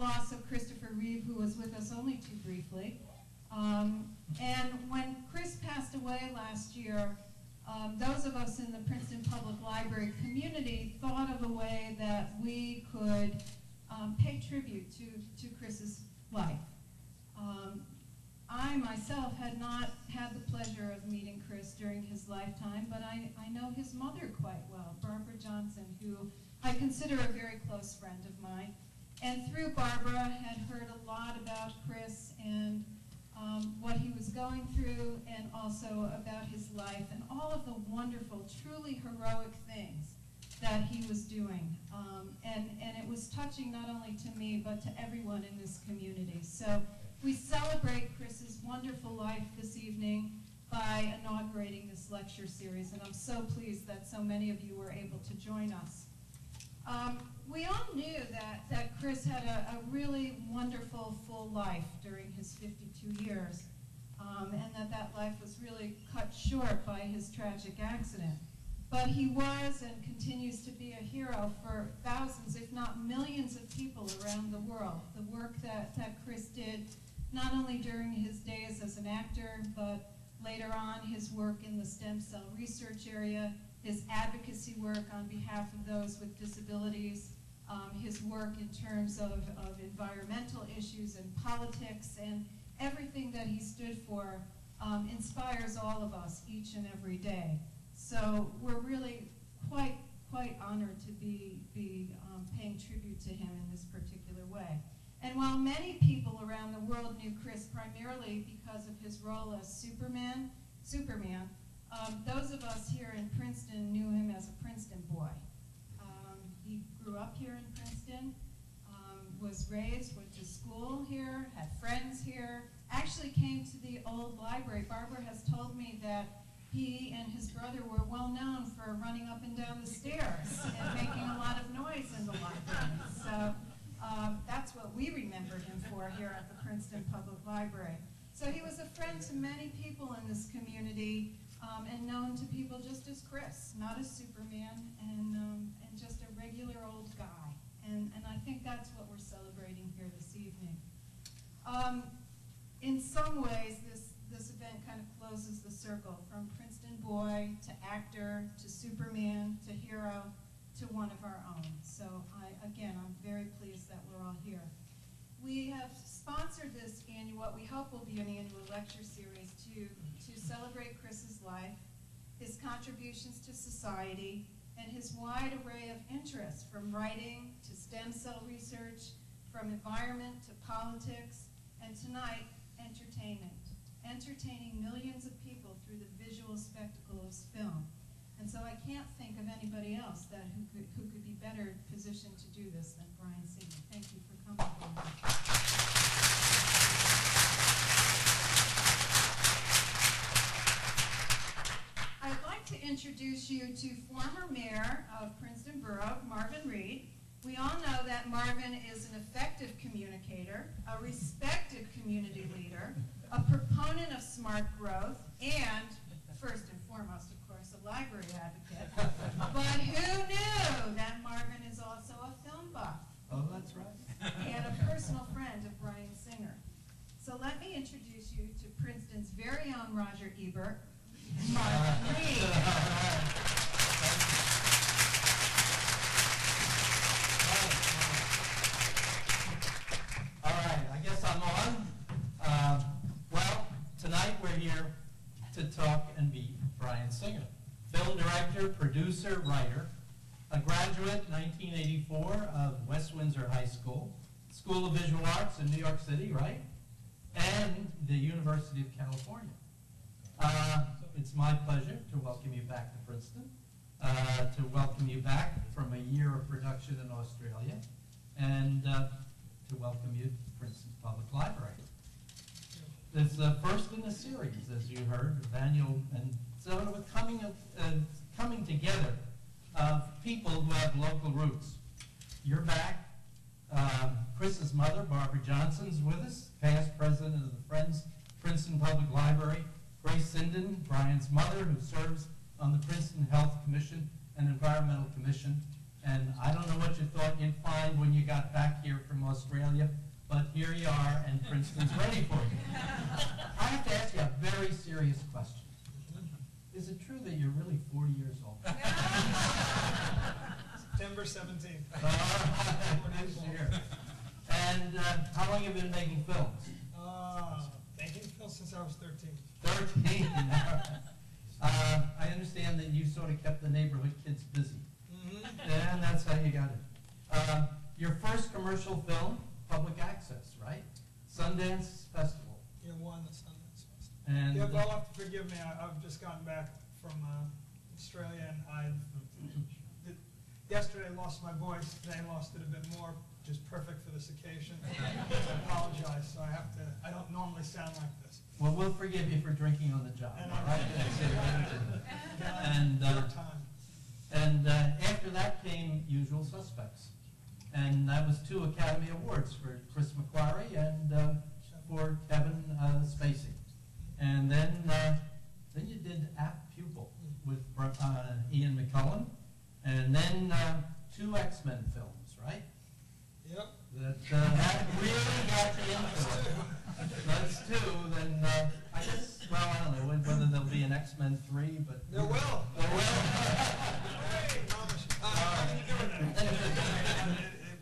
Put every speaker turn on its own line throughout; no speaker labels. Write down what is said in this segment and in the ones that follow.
loss of Christopher Reeve, who was with us only too briefly. And when Chris passed away last year, those of us in the Princeton Public Library community thought of a way that we could pay tribute to Chris's life. I myself had not had the pleasure of meeting Chris during his lifetime, but I know his mother quite well, Barbara Johnson, who I consider a very close friend of mine. And through Barbara, had heard a lot about Chris and what he was going through, and also about his life and all of the wonderful, truly heroic things that he was doing. And it was touching not only to me, but to everyone in this community. So we celebrate Chris's wonderful life this evening by inaugurating this lecture series, and I'm so pleased that so many of you were able to join us. We all knew that Chris had a really wonderful, full life during his 52 years, and that life was really cut short by his tragic accident. But he was and continues to be a hero for thousands, if not millions of people around the world. The work that Chris did, not only during his days as an actor, but later on his work in the stem cell research area, his advocacy work on behalf of those with disabilities, his work in terms of environmental issues and politics, and everything that he stood for inspires all of us each and every day. So we're really quite honored to be paying tribute to him in this particular way. And while many people around the world knew Chris primarily because of his role as Superman, those of us here in Princeton knew him as a Princeton boy. He grew up here in Princeton, was raised, went to school here, had friends here, actually came to the old library. Barbara has told me that he and his brother were well known for running up and down the stairs and making a lot of noise in the library. So that's what we remember him for here at the Princeton Public Library. So he was a friend to many people in this community, and known to people just as Chris, not as Superman, and just a regular old guy. And I think that's what we're celebrating here this evening. In some ways, this event kind of closes the circle from Princeton boy to actor to Superman to hero to one of our own. So again, I'm very pleased that we're all here. We have sponsored this annual, what we hope will be an annual lecture series to celebrate Chris's life, his contributions to society, and his wide array of interests, from writing to stem cell research, from environment to politics, and tonight, entertainment, entertaining millions of people through the visual spectacle of film. And so I can't think of anybody else who could be better positioned to do this than Bryan Singer. Thank you for coming. I'd like to introduce you to former mayor of Princeton Borough, Marvin Reed. We all know that Marvin is an effective communicator, a respected community leader, a proponent of smart growth, and, first and foremost, of course, a library advocate. But who knew that Marvin is also a film buff?
Oh, that's right.
And a personal friend of Bryan Singer. So let me introduce you to Princeton's very own Roger Ebert, Marvin Reed.
All right, I guess I'm on. Well, tonight we're here to talk and meet Bryan Singer, film director, producer, writer, a graduate 1984 of West Windsor High School, School of Visual Arts in New York City, right? And the University of California. It's my pleasure to welcome you back to Princeton, to welcome you back from a year of production in Australia, and to welcome you to Princeton's Public Library. It's the first in a series, as you heard, Daniel, and so we're coming together of people who have local roots. You're back. Chris's mother, Barbara Johnson, is with us, past president of the Friends Princeton Public Library. Grace Sinden, Bryan's mother, who serves on the Princeton Health Commission and Environmental Commission. And I don't know what you thought you'd find when you got back here from Australia, but here you are, and Princeton's ready for you. I have to ask you a very serious question. Is it true that you're really 40 years old?
September 17th.
Nice to hear. And how long have you been making films?
Making films since I was 13.
13. I understand that you sort of kept the neighborhood kids busy. And that's how you got it. Your first commercial film, public access, right? Sundance Festival.
You won the Sundance Festival.
And
Yeah, you'll have to forgive me. I've just gotten back from Australia, and yesterday lost my voice. Today lost it a bit more, which is perfect for this occasion. I apologize. So I don't normally sound like this.
well, we'll forgive you for drinking on the job.
And
all right?
your time.
And after that came Usual Suspects. And that was 2 Academy Awards for Chris McQuarrie and for Kevin Spacey. And then you did Apt Pupil with Ian McKellen. And then 2 X-Men films, right?
Yep.
That really got you into it. That's 2. Then I guess, well, I don't know whether there'll be an X-Men 3, but...
There will.
There will.
Hey, promise. How are you doing that?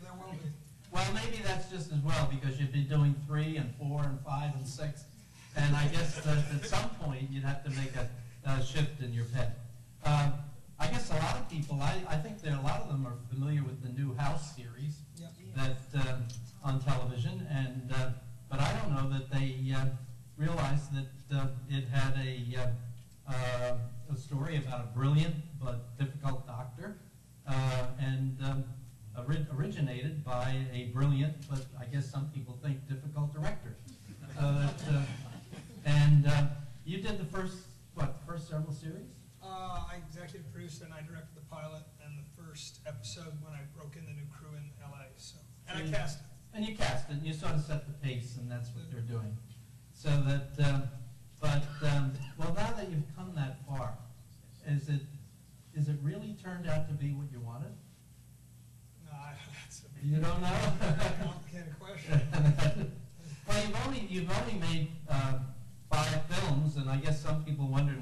There will be.
Well, maybe that's just as well, because you've been doing 3 and 4 and 5 and 6, and I guess that at some point you'd have to make a shift in your pet. I guess a lot of people, I think that a lot of them are familiar with the new House series
Yep.
that on television, and but I don't know that they realized that it had a story about a brilliant but difficult doctor, and originated by a brilliant, but I guess some people think difficult director. And you did the first several series?
I executive produced and I directed the pilot and the first episode when I broke in the new crew in LA. And I cast it.
And you cast it, and you sort of set the pace, and that's what they're doing. So that, well, now that you've come that far, is it really turned out to be what you wanted?
No, that's a
You don't know?
complicated question.
Well, you've only made 5 films, and I guess some people wonder,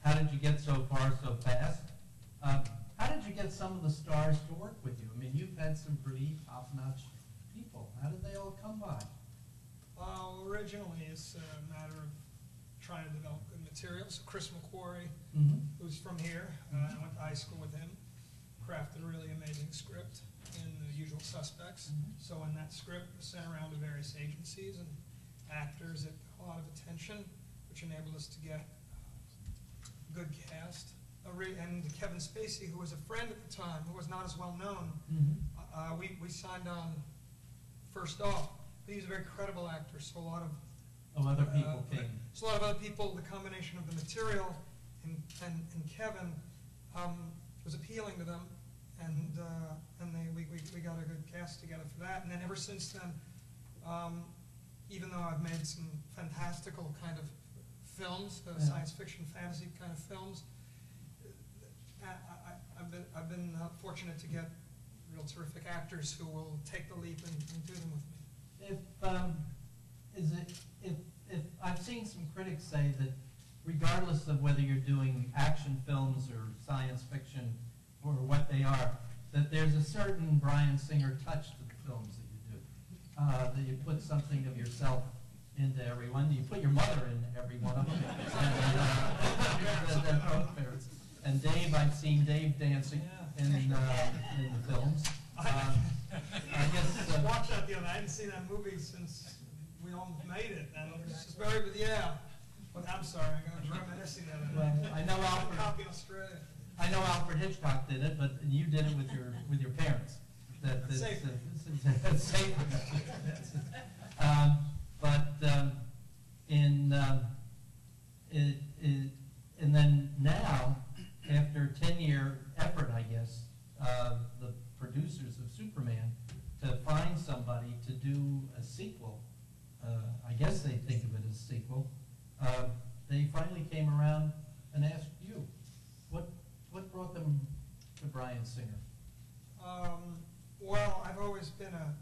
how did you get so far so fast? How did you get some of the stars to work with you? I mean, you've had some pretty top-notch people. How did they all come by?
Originally, it's a matter of trying to develop good material. So Chris McQuarrie, who's from here, I went to high school with him, crafted a really amazing script in The Usual Suspects. So in that script, was sent around to various agencies and actors that got a lot of attention, which enabled us to get a good cast. And Kevin Spacey, who was a friend at the time, who was not as well known, we signed on first off. But he's a very credible actor, so a lot of
other people came.
So a lot of other people, the combination of the material and Kevin was appealing to them, and we got a good cast together for that. And then ever since then, even though I've made some fantastical kind of films, science fiction, fantasy kind of films, I've been fortunate to get real terrific actors who will take the leap and do them with me.
If I've seen some critics say that regardless of whether you're doing action films or science fiction or what they are, that there's a certain Bryan Singer touch to the films that you do, that you put something of yourself into everyone. You put your mother in every one of them. And Dave, I've seen Dave dancing in the films. I guess
watched that the other night. I hadn't seen that movie since we all made it, and it's just very, But I'm sorry, I got reminiscing of it.
Well, I know Alfred.
Copy in Australia.
I know Alfred Hitchcock did it, but you did it with your parents. That's
safe.
Safe. And then now, after 10-year effort, I guess, the producers of Superman to find somebody to do a sequel, I guess they think of it as a sequel, they finally came around and asked you. What brought them to Bryan Singer?
Well, I've always been a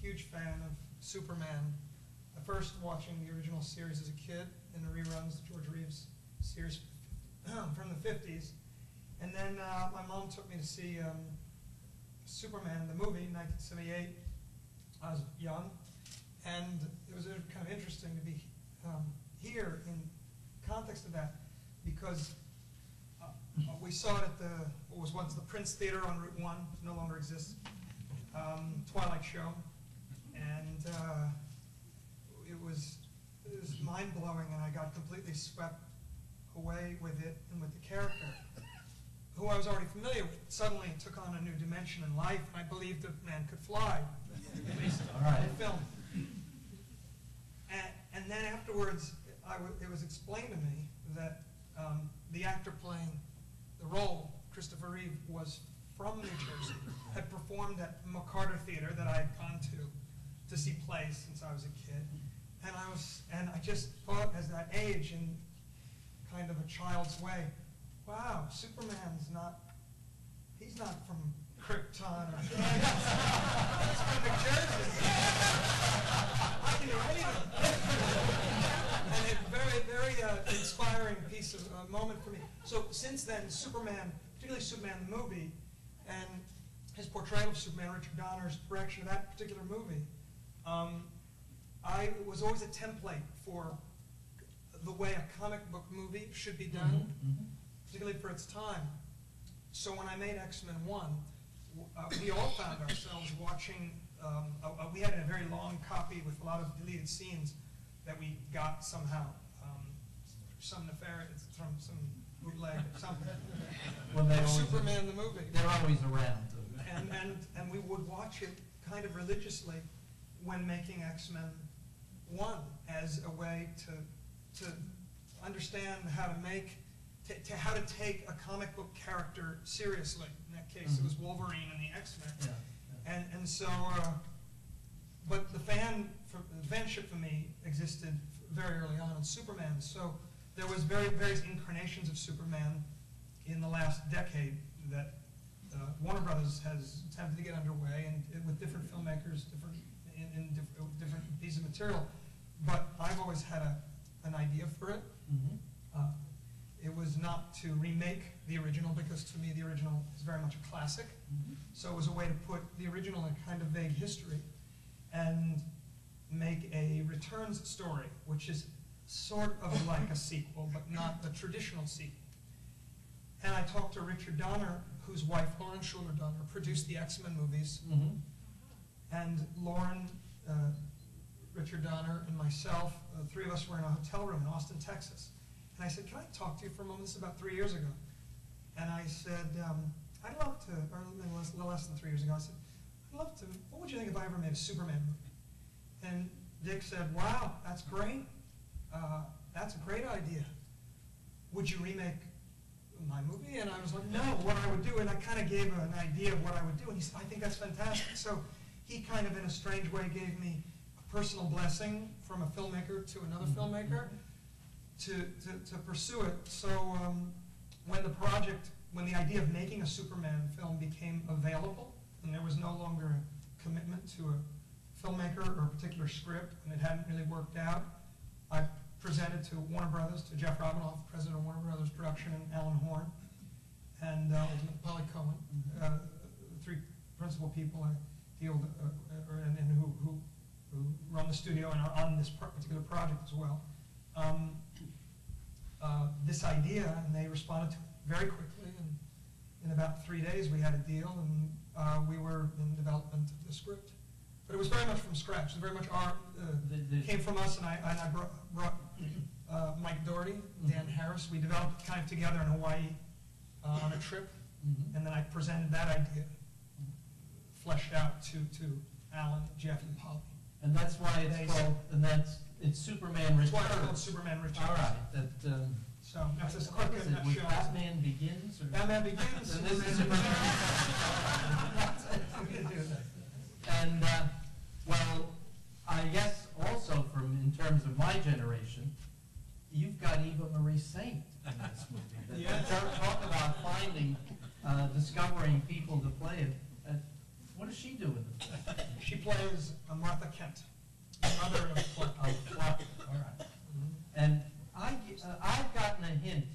huge fan of Superman. I first watching the original series as a kid in the reruns, the George Reeves series from the 50s. And then my mom took me to see Superman, the movie, in 1978. I was young, and it was kind of interesting to be here in context of that, because we saw it at what was once the Prince Theater on Route 1, no longer exists, Twilight Show, and it was mind-blowing, and I got completely swept away with it and with the character, who I was already familiar with. Suddenly took on a new dimension in life, and I believed that man could fly, at least in film. And then afterwards, it was explained to me that the actor playing the role, Christopher Reeve, was from New Jersey, had performed at McCarter Theater that I had gone to see plays since I was a kid. And I just thought, as that age, in kind of a child's way, wow, Superman's he's not from Krypton or he's from New Jersey. I can do anything. And a very, very inspiring piece of moment for me. So since then, Superman, particularly Superman the movie, and his portrayal of Superman, Richard Donner's direction of that particular movie, I was always a template for the way a comic book movie should be done, particularly for its time. So when I made X-Men 1, we all found ourselves watching, we had a very long copy with a lot of deleted scenes that we got somehow, some nefarious, from some bootleg or something.
Well,
Superman the movie.
They're always around.
And we would watch it kind of religiously when making X-Men 1 as a way to understand how to make, how to take a comic book character seriously. In that case, it was Wolverine and the X-Men. Yeah. And so, but the fanship for me existed very early on in Superman. So there was various incarnations of Superman in the last decade that Warner Brothers has attempted to get underway, and with different filmmakers, different pieces of material. But I've always had an idea for it. It was not to remake the original, because to me the original is very much a classic. So it was a way to put the original in kind of vague history and make a returns story, which is sort of like a sequel, but not a traditional sequel. And I talked to Richard Donner, whose wife, Lauren Schuler Donner, produced the X-Men movies. And Lauren, Richard Donner, and myself, the three of us were in a hotel room in Austin, Texas. And I said, can I talk to you for a moment? This is about 3 years ago. And I said, I'd love to, or a little less than 3 years ago, I said, I'd love to, what would you think if I ever made a Superman movie? And Dick said, wow, that's great. That's a great idea. Would you remake my movie? And I was like, no, what I would do, and I kind of gave an idea of what I would do, and he said, I think that's fantastic. So he kind of, in a strange way, gave me a personal blessing from a filmmaker to another filmmaker to pursue it. So when the idea of making a Superman film became available, and there was no longer a commitment to a filmmaker or a particular script, and it hadn't really worked out, I presented to Warner Brothers, to Jeff Robinoff, president of Warner Brothers Production, and Alan Horn, and ultimately Polly Cohen, three principal people I deal with, and who run the studio and are on this particular project as well. This idea, and they responded to it very quickly, and in about 3 days we had a deal, and we were in development of the script. But it was very much from scratch. It very much came from us, and I brought Mike Doherty, Dan Harris. We developed kind of together in Hawaii on a trip, and then I presented that idea, fleshed out to Alan, Jeff, and Polly.
And that's why it's called, it's Superman Returns.
That's why it's called Superman Returns.
All right.
So that's as quick as that shows.
Batman Begins? Or?
Batman Begins.
And this is Superman.
We can do that.
And, well, I guess also in terms of my generation, you've got Eva Marie Saint in this movie.
Yeah.
Talk about discovering people to play it. What does she do in the film?
She plays Martha Kent, the mother of Clark.
Oh, Clark. All right. And I've gotten a hint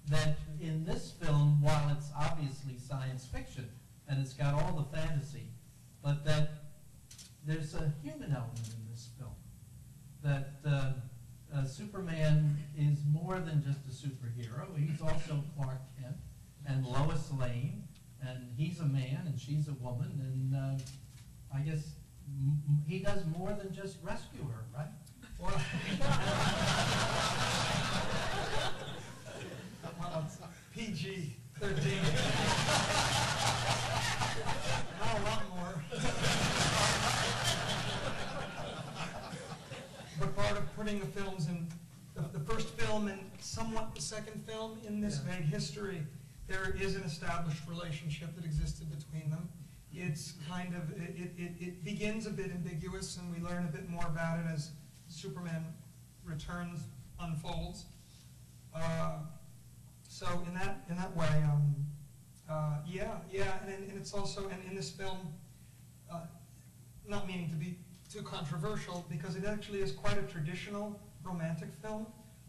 that in this film, while it's obviously science fiction and it's got all the fantasy, but that there's a human element in this film. That Superman is more than just a superhero. He's also Clark Kent and Lois Lane, and he's a man and she's a woman, and I guess he does more than just rescue her, right?
Well, well, it's PG-13. Not a lot more. But part of putting the films in, the first film and somewhat the second film in this vague history, there is an established relationship that existed between them. It's kind of, it begins a bit ambiguous, and we learn a bit more about it as Superman Returns unfolds. So in that way, and it's also, and in this film, not meaning to be too controversial, because it actually is quite a traditional romantic film,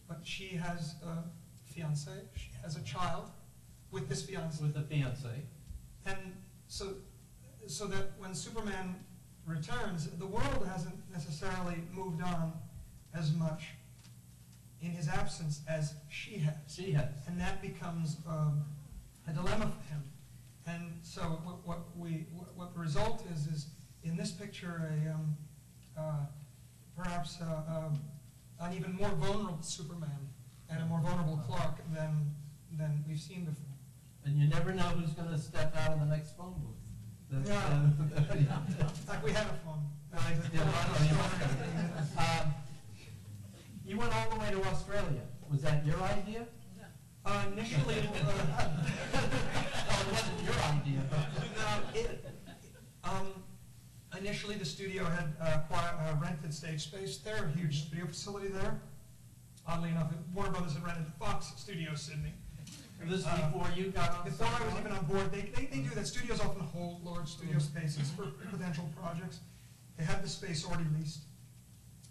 but she has a fiance, she has a child with this fiance.
With a fiance.
And so that when Superman returns, the world hasn't necessarily moved on as much in his absence as she has.
She has.
And that becomes a dilemma for him. And so what the result is in this picture perhaps an even more vulnerable Superman and a more vulnerable Clark than we've seen before.
And you never know who's going to step out of the next phone booth.
Like we had a phone.
You went all the way to Australia. Was that your idea?
Initially,
it wasn't your idea.
Initially, the studio had rented stage space there, a huge studio facility there. Oddly enough, Warner Brothers had rented Fox Studio Sydney.
This is before you got on?
Before I was even on board, they do that. Studios often hold large studio spaces for potential projects. They had the space already leased.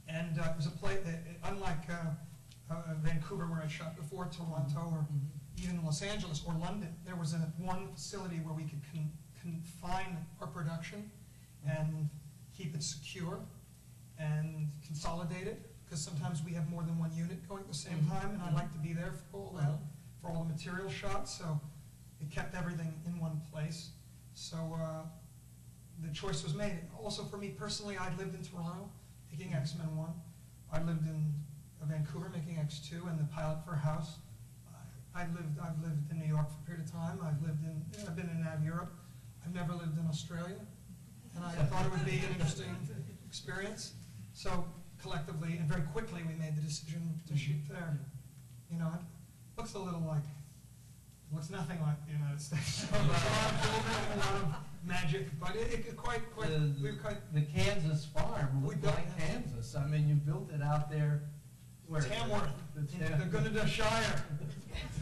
And it was a place, unlike Vancouver, where I shot before, Toronto, or even Los Angeles or London, there was one facility where we could confine our production and keep it secure and consolidate it, because sometimes we have more than one unit going at the same time, and I like to be there for all that, for all the material shots, so it kept everything in one place. So the choice was made. Also, for me personally, I lived in Toronto making X-Men 1. I lived in Vancouver making X2 and the pilot for House. I've lived in New York for a period of time. I've been in and out of Europe. I've never lived in Australia, and I thought it would be an interesting experience. So collectively and very quickly, we made the decision to shoot there. You know, it looks a little like, it looks nothing like the United States. So a lot of magic, but
the Kansas farm looked like Kansas. I mean, you built it out there. Where?
Tamworth, in the Gunnedah Shire.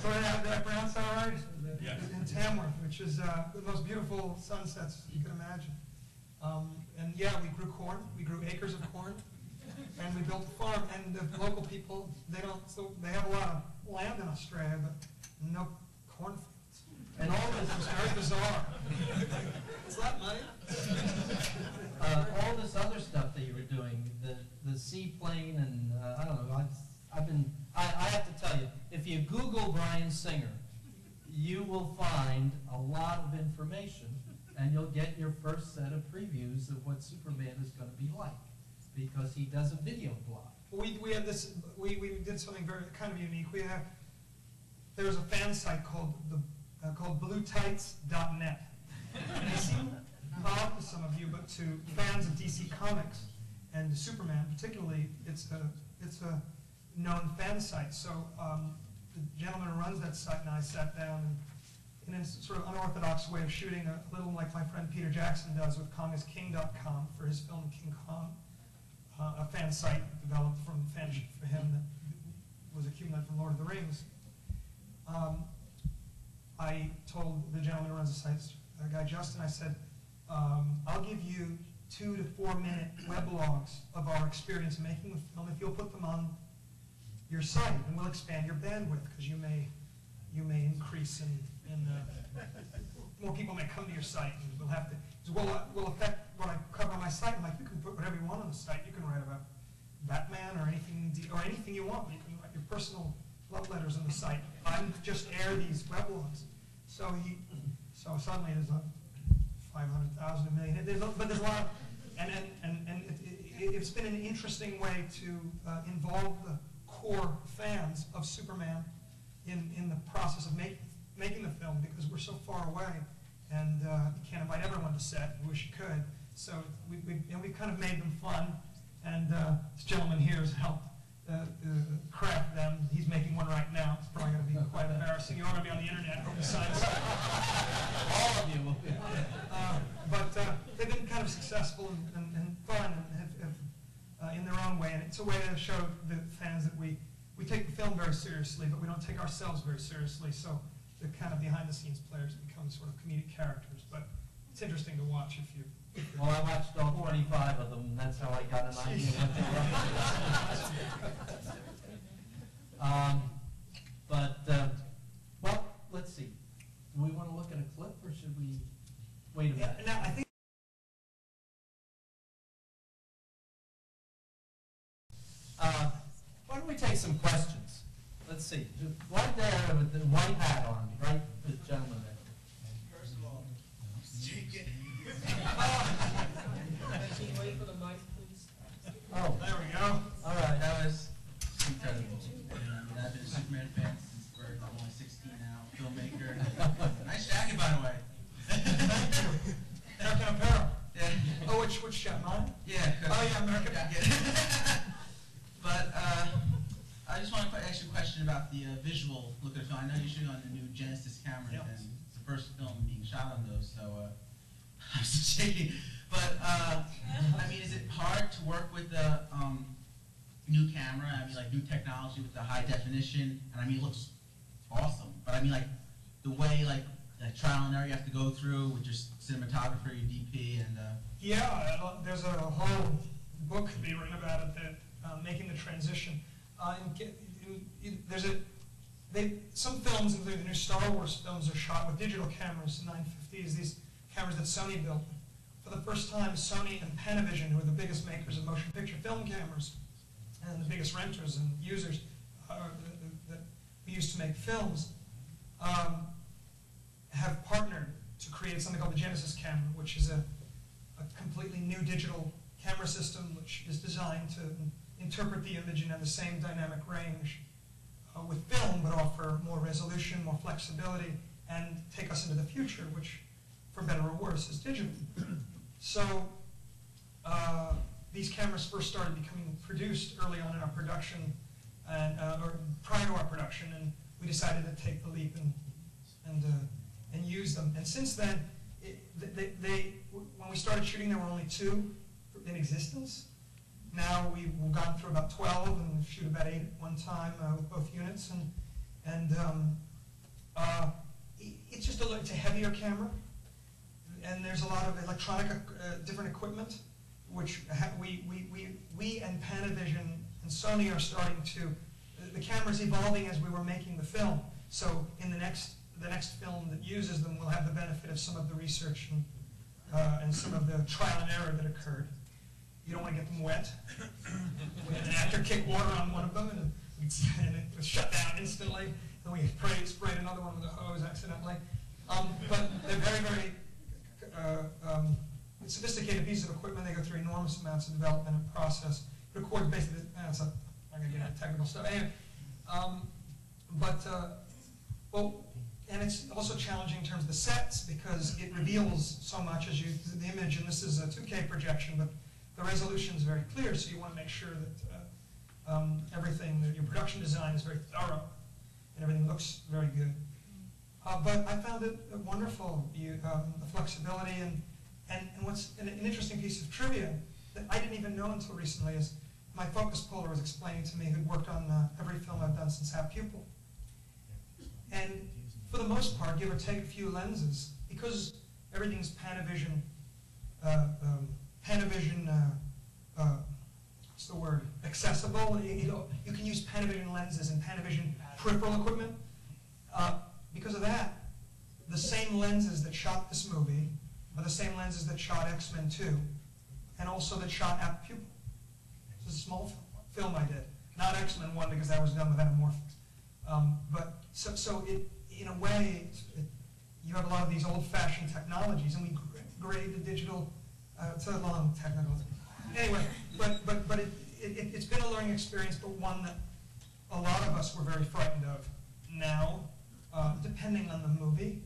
Did I pronounce that right?
Yes.
In Tamworth, which is the most beautiful sunsets you can imagine. And yeah, we grew corn. We grew acres of corn, and we built a farm. And the local people, they have a lot of land in Australia, but no cornfields.
And all this
is very bizarre. Is that money?
All this other stuff that you were doing, the seaplane, and I don't know. I have to tell you, if you Google Bryan Singer, you will find a lot of information, and you'll get your first set of previews of what Superman is going to be like, because he does a video blog.
We have this. We did something very kind of unique. There's a fan site called BlueTights.net. And they seem odd to some of you, but to fans of DC Comics and Superman particularly, it's a known fan site. So the gentleman who runs that site and I sat down and in a sort of unorthodox way of shooting, a little like my friend Peter Jackson does with KongIsKing.com for his film King Kong, a fan site developed from fanship for him that was accumulated from Lord of the Rings. I told the gentleman who runs the site, Guy Justin, I said, I'll give you 2 to 4 minute weblogs of our experience making the film if you'll put them on your site, and we'll expand your bandwidth because you may increase in more people may come to your site, and we'll have to. Will affect what I cover on my site. I'm like, you can put whatever you want on the site. You can write about Batman or anything you want. You can write your personal love letters on the site. I just air these weblogs. So suddenly there's 500,000, 1 million. But there's a lot, and it's been an interesting way to involve the core fans of Superman in the process of making the film, because we're so far away and you can't invite everyone to set. We wish you could. So we've kind of made them fun, and this gentleman here has helped craft them. He's making one right now. It's probably going to be quite embarrassing. You're all going to be on the internet. Besides,
all of you will be.
But they've been kind of successful and fun, and have in their own way. And it's a way to show the fans that we take the film very seriously, but we don't take ourselves very seriously. So the kind of behind-the-scenes players become sort of comedic characters. But it's interesting to watch if you.
Well, I watched all 25 of them, and that's how I got an idea what they were. Well, let's see. Do we want to look at a clip, or should we wait a minute?
Now, I think.
Why don't we take some questions? Let's see. Right there with the white hat on, right? The gentleman there.
First of all, take it.
Can you wait for the mic, please?
Oh,
There we go.
all right.
That was incredible. And I've been a Superman fan since birth. I'm only 16 now, filmmaker. Nice jacket, by the way.
Thank you. American Apparel.
Yeah.
Oh, which shot, mine?
Yeah.
Oh, yeah, American.
Jacket. But I just want to ask you a question about the visual look of the film. I know you're shooting on the new Genesis cameras,
Yep.
and it's the first film being shot on those, so I'm just shaking. But I mean, is it hard to work with the new camera? I mean, like new technology with the high definition, and I mean, it looks awesome. But I mean, like the way, like trial and error you have to go through with your cinematographer, your DP, and
Yeah, there's a whole book to be written about it, that making the transition. Some films, including the new Star Wars films, are shot with digital cameras, 950s, these cameras that Sony built. For the first time, Sony and Panavision, who are the biggest makers of motion picture film cameras, and the biggest renters and users that we use to make films, have partnered to create something called the Genesis camera, which is a completely new digital camera system which is designed to interpret the image and have the same dynamic range with film, but offer more resolution, more flexibility, and take us into the future, which, for better or worse, is digital. So these cameras first started becoming produced early on in our production, or prior to our production, and we decided to take the leap and use them. And since then, when we started shooting, there were only 2 in existence. Now we've gone through about 12 and shoot about 8 at one time with both units, and it's just it's a heavier camera, and there's a lot of electronic different equipment, which we and Panavision and Sony are starting to. The camera's evolving as we were making the film, so in the next film that uses them will have the benefit of some of the research and some of the trial and error that occurred. You don't want to get them wet. We had an actor kick water on one of them, and it was shut down instantly. And we sprayed another one with a hose accidentally. But they're very, very sophisticated pieces of equipment. They go through enormous amounts of development and process. It records basically, I'm going to get into technical stuff. Anyway, and it's also challenging in terms of the sets, because it reveals so much as the image, and this is a 2K projection, but the resolution is very clear, so you want to make sure that everything, that your production design is very thorough, and everything looks very good. But I found it wonderful, the flexibility, and what's an interesting piece of trivia that I didn't even know until recently is my focus puller was explaining to me, who'd worked on every film I've done since Half Pupil. And for the most part, give or take a few lenses, because everything's Panavision Panavision, what's the word, accessible. You can use Panavision lenses and Panavision peripheral equipment. Because of that, the same lenses that shot this movie are the same lenses that shot X-Men 2, and also that shot Apt Pupil. This is a small film I did. Not X-Men 1 because that was done with anamorphics. But so it, in a way, you have a lot of these old-fashioned technologies, and we grade the digital. It's a long technical. Anyway, but it's been a learning experience, but one that a lot of us were very frightened of. Now, depending on the movie,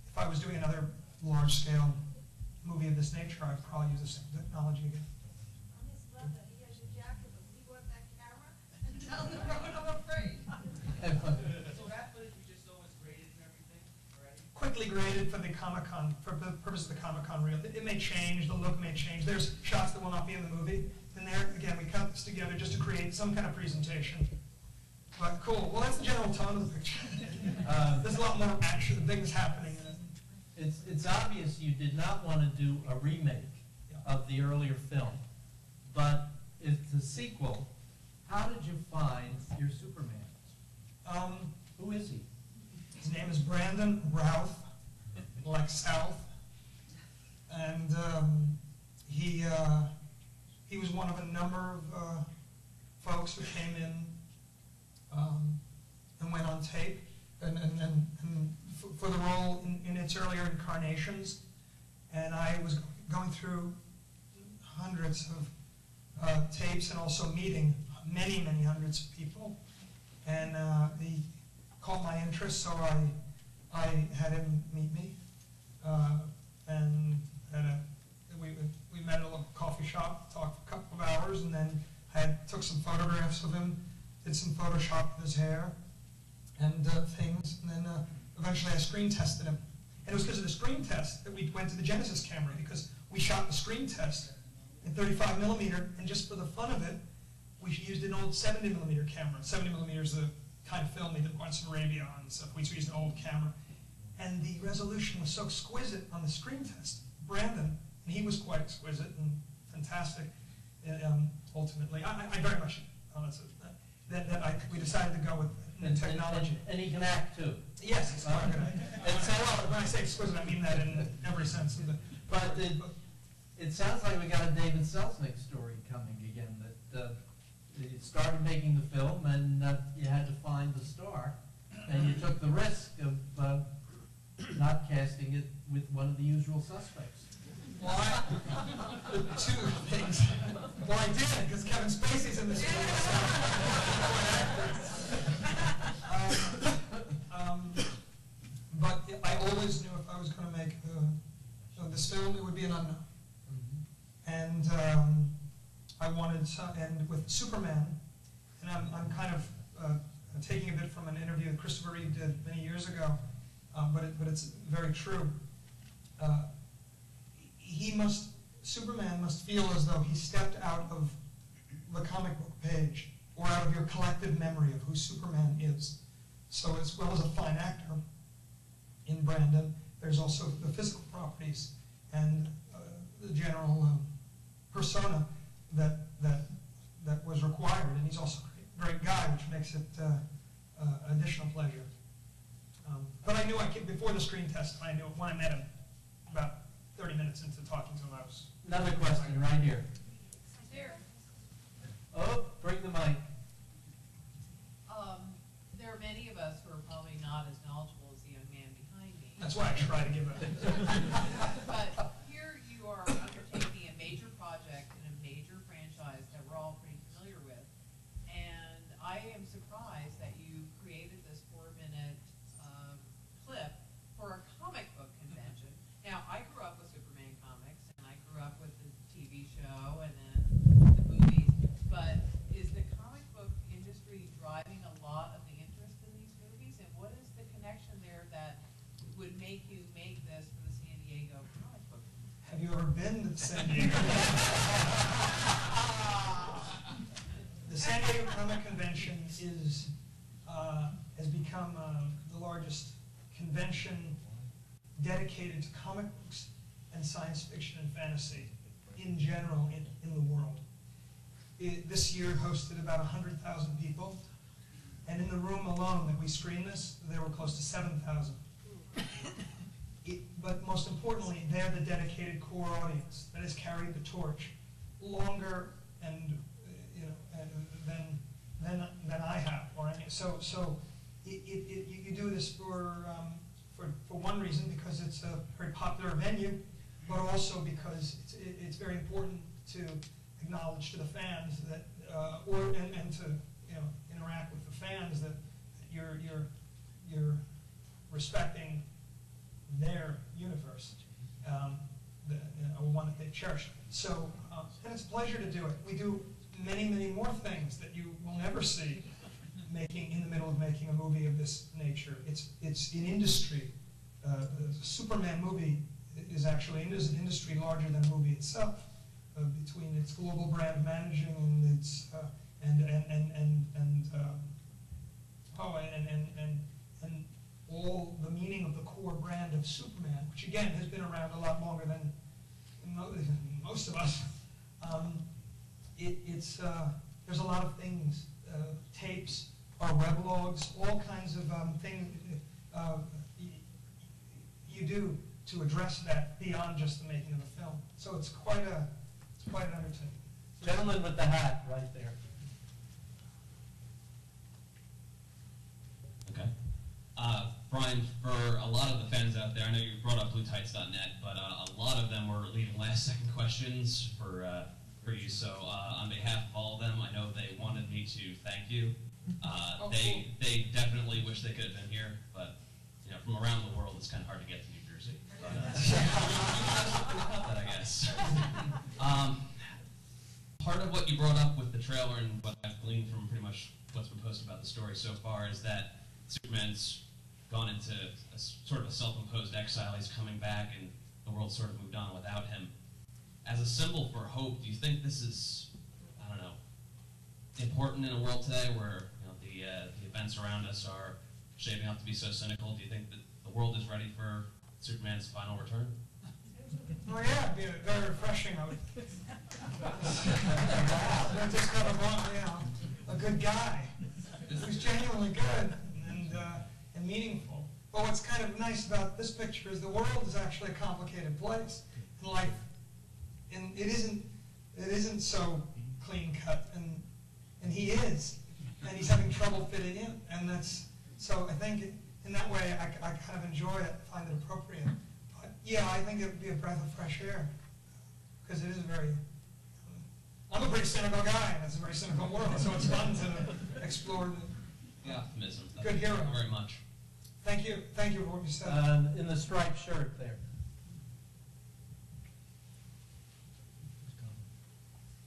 if I was doing another large-scale movie of this nature, I'd probably use the same technology again.
On his leather, he has your jacket, but we want that camera down the road, I'm afraid.
So that footage we just saw was graded and everything already?
Quickly graded for the Comic-Con, for the purpose of the Comic-Con reel. It may change, the look may change. There's shots that will not be in the movie. And there, again, we cut this together just to create some kind of presentation. But cool. Well, that's the general tone of the picture. There's a lot more action, things happening in it.
It's obvious you did not want to do a remake of the earlier film, but it's a sequel. How did you find your Superman? Who is he?
His name is Brandon Routh, like South, and he was one of a number of folks who came in and went on tape, and for the role in its earlier incarnations, and I was going through hundreds of tapes and also meeting many hundreds of people, and he caught my interest, so I had him meet me, and we met at a local coffee shop, talked for a couple of hours, and then took some photographs of him, did some Photoshop of his hair, and things, and then eventually I screen tested him. And it was because of the screen test that we went to the Genesis camera, because we shot the screen test in 35 millimeter, and just for the fun of it, we used an old 70 millimeter camera. 70 millimeter is the kind of film they did Lawrence of Arabia on, so we used an old camera. And the resolution was so exquisite on the screen test. Brandon, and he was quite exquisite and fantastic, ultimately. I very much, honestly, we decided to go with technology.
And he can act too.
Yes, he's quite good. And so, when I say exquisite, I mean that in every sense.
But it sounds like we got a David Selznick story coming again, that you started making the film and you had to find the star, and you took the risk of not casting it with one of the usual suspects.
Well, two things. Well, I did, because Kevin Spacey's in this movie. But I always knew if I was going to make this film, it would be an unknown. And I wanted to end with Superman, and I'm kind of taking a bit from an interview that Christopher Reeve did many years ago, but it's very true. Superman must feel as though he stepped out of the comic book page, or out of your collective memory of who Superman is. So as well as a fine actor in Brandon, there's also the physical properties and the general persona that was required, and he's also a great guy, which makes it additional pleasure. But I knew before the screen test, I knew when I met him, about 30 minutes into talking to him, I was...
Another question right here.
There.
Oh, bring the mic.
There are many of us who are probably not as knowledgeable as the young man behind me.
That's why I try to give it.
But here you are undertaking a major project in a major franchise that we're all pretty familiar with. And I am surprised that you created this 4-minute clip for a comic book convention. Now, I grew up with Superman comics, and I grew up with the TV show and then the movies. But is the comic book industry driving a lot of the interest in these movies? And what is the connection there that would make you make this for the San Diego comic book?
Have you ever been to San Diego? The San Diego Comic Convention has become the largest convention dedicated to comic books and science fiction and fantasy in general in the world. This year it hosted about 100,000 people, and in the room alone that we screened this, there were close to 7,000. But most importantly, they're the dedicated core audience that has carried the torch longer and than I have, or any. So you do this for one reason, because it's a very popular venue, but also because it's very important to acknowledge to the fans that, and to interact with the fans that you're respecting their universe, one that they cherish. So, and it's a pleasure to do it. We do many, many more things that you will never see in the middle of making a movie of this nature. It's in industry. The Superman movie is actually an industry larger than the movie itself, between its global brand managing and its and all the meaning of the core brand of Superman, which again has been around a lot longer than most of us. There's a lot of things, tapes, or weblogs, all kinds of things you do to address that beyond just the making of the film. So it's quite an undertaking.
Gentleman with the hat right there.
Okay. Brian, for a lot of the fans out there, I know you brought up BlueTights.net, but a lot of them were leaving last-second questions for you. So on behalf of all of them, I know they wanted me to thank you. They definitely wish they could have been here, but from around the world, it's kind of hard to get to New Jersey. But I guess. Part of what you brought up with the trailer and what I've gleaned from pretty much what's been posted about the story so far is that Superman's gone into a sort of a self-imposed exile. He's coming back, and the world sort of moved on without him. As a symbol for hope, do you think this is, I don't know, important in a world today where the events around us are shaping up to be so cynical? Do you think that the world is ready for Superman's final return?
Oh yeah, it'd be very refreshing. I would just kind of want, a good guy who's genuinely good and meaningful. But what's kind of nice about this picture is the world is actually a complicated place, and life, and it isn't so clean cut, and he is, and he's having trouble fitting in, and that's so. I think in that way, I kind of enjoy it, find it appropriate. But yeah, I think it would be a breath of fresh air, because it is very. I'm a pretty cynical guy, and it's a very cynical world, so it's fun to explore the
optimism.
Good hero.
Thank you very much.
Thank you for what you said.
In the striped shirt there.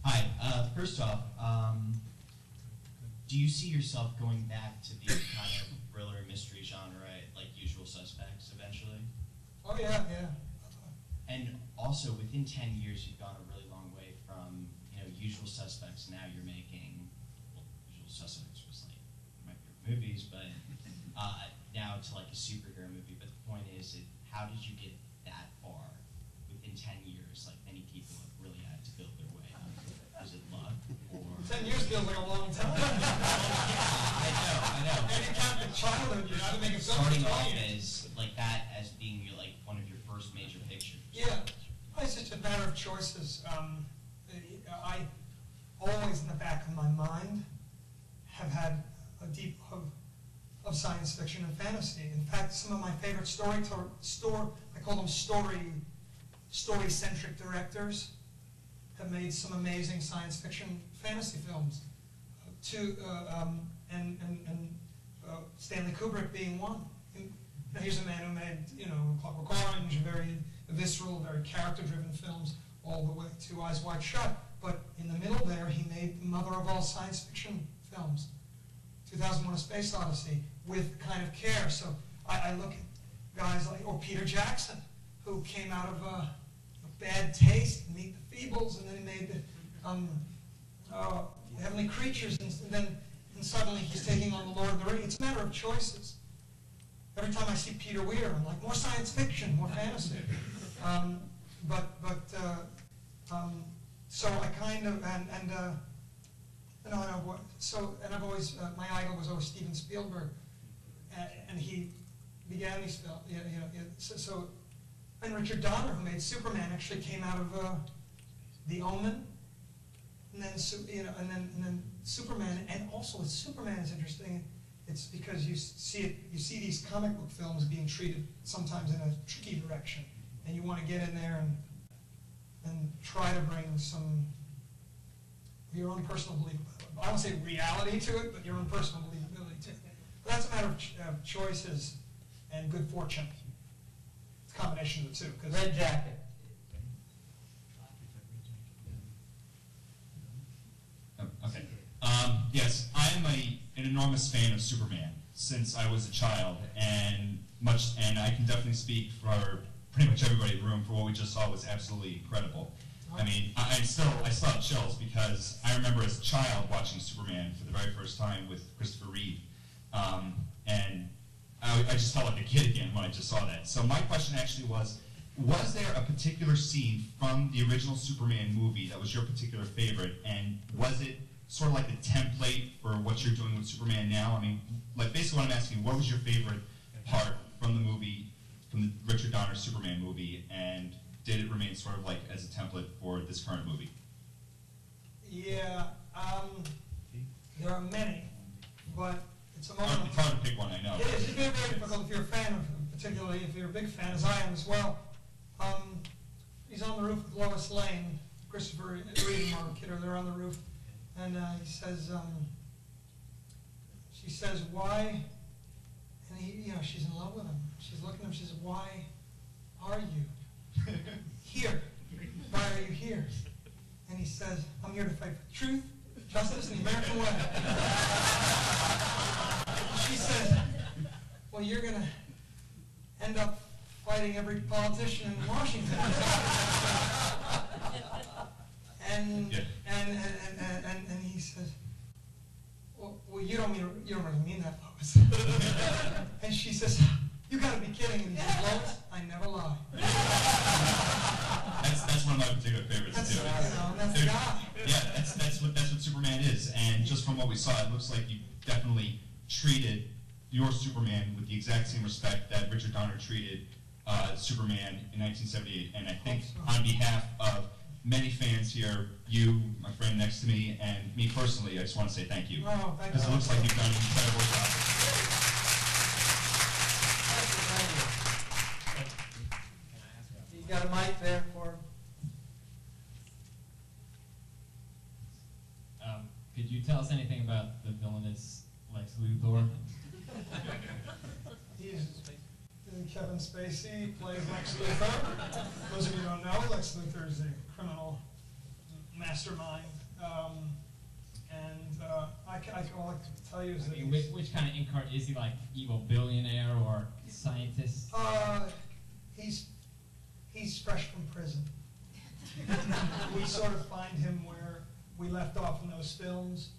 Hi. First off, do you see yourself going back to the kind of thriller mystery genre, like Usual Suspects, eventually?
Oh yeah.
And also, within 10 years, you've gone a really long way from Usual Suspects. Now you're making Usual Suspects was like my favorite movies, but now to like a superhero movie. But the point is, how did you get that far within 10 years? Like many people have really had to build their way up. Was it luck? Or
10 years feels like a long time.
Yeah, I know.
And you count the childhood, you have to make it
starting off as like that as being like one of your first major pictures.
Yeah, it's just a matter of choices. I always in the back of my mind have had a deep love of science fiction and fantasy. In fact, some of my favorite I call them story-centric directors have made some amazing science fiction fantasy films. Stanley Kubrick being one. He's a man who made, Clockwork Orange, very visceral, very character-driven films, all the way to Eyes Wide Shut. But in the middle there, he made the mother of all science fiction films, 2001: A Space Odyssey, with kind of care. So I look at guys like, or Peter Jackson, who came out of a bad taste, Meet the Feebles, and then he made Heavenly Creatures, and suddenly he's taking on the Lord of the Rings. It's a matter of choices. Every time I see Peter Weir, I'm like, more science fiction, more fantasy. So I kind of, and I've always, my idol was always Steven Spielberg, and he began these films, and Richard Donner, who made Superman, actually came out of The Omen, and then Superman, and also with Superman is interesting. It's because you see these comic book films being treated sometimes in a tricky direction, and you want to get in there and try to bring some of your own personal belief. I won't say reality to it, but your own personal believability to it. But that's a matter of choices and good fortune. It's a combination of the two.
Red jacket.
Okay. Yes, I am an enormous fan of Superman since I was a child, and I can definitely speak for pretty much everybody in the room for what we just saw was absolutely incredible. I mean, I still have chills because I remember as a child watching Superman for the very first time with Christopher Reeve, and I just felt like a kid again when I just saw that. So my question actually was there a particular scene from the original Superman movie that was your particular favorite, and was it sort of like the template for what you're doing with Superman now? I mean, like basically what I'm asking, what was your favorite part from the movie, from the Richard Donner Superman movie, and did it remain sort of like as a template for this current movie?
Yeah, there are many, but it's a moment.
It's hard to pick one, I know.
It is. It's very, very difficult if you're a fan of, particularly if you're a big fan, as I am as well. He's on the roof with Lois Lane, Christopher Reeve and Mark Kidder. They're on the roof, and he says, she says, "Why?" And he, she's in love with him. She's looking at him. She says, "Why are you here? Why are you here?" And he says, "I'm here to fight for truth, justice, and the American way." She says, "Well, you're going to end up fighting every politician in Washington." and he says, "Well, you don't really mean that, Lois." And she says, "You got to be kidding." And he says, "Lois, I never lie."
That's one of my particular favorites too.
That's the guy.
Yeah, that's what Superman is. And just from what we saw, it looks like you definitely treated your Superman with the exact same respect that Richard Donner treated Superman in 1978. And I think on behalf of many fans here, you, my friend next to me, and me personally, I just want to say thank you.
Oh, thank you.
Because it looks like you've done an incredible job.
You got a mic there for him?
Could you tell us anything about the villainous Lex Luthor?
Kevin Spacey plays Lex Luthor. Those of you who don't know, Lex Luthor is a criminal mastermind. All I can tell you is that
which kind of incarnate is he, like evil billionaire or scientist?
He's fresh from prison. We sort of find him where we left off in those films.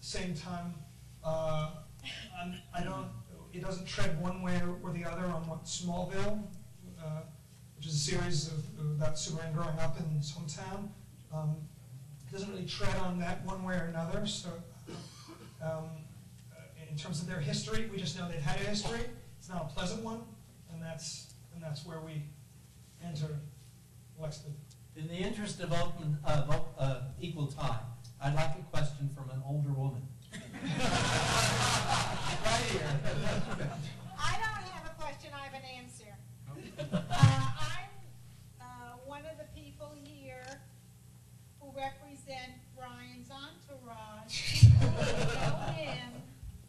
Same time, it doesn't tread one way or the other on what Smallville, which is a series about Superman growing up in his hometown. It doesn't really tread on that one way or another. So, in terms of their history, we just know they've had a history. It's not a pleasant one, and that's where we enter Lex Luthor.
In the interest of equal time, I'd like a question from an older woman. Right here.
I don't have a question, I have an answer. I'm one of the people here who represent Brian's entourage. Who know him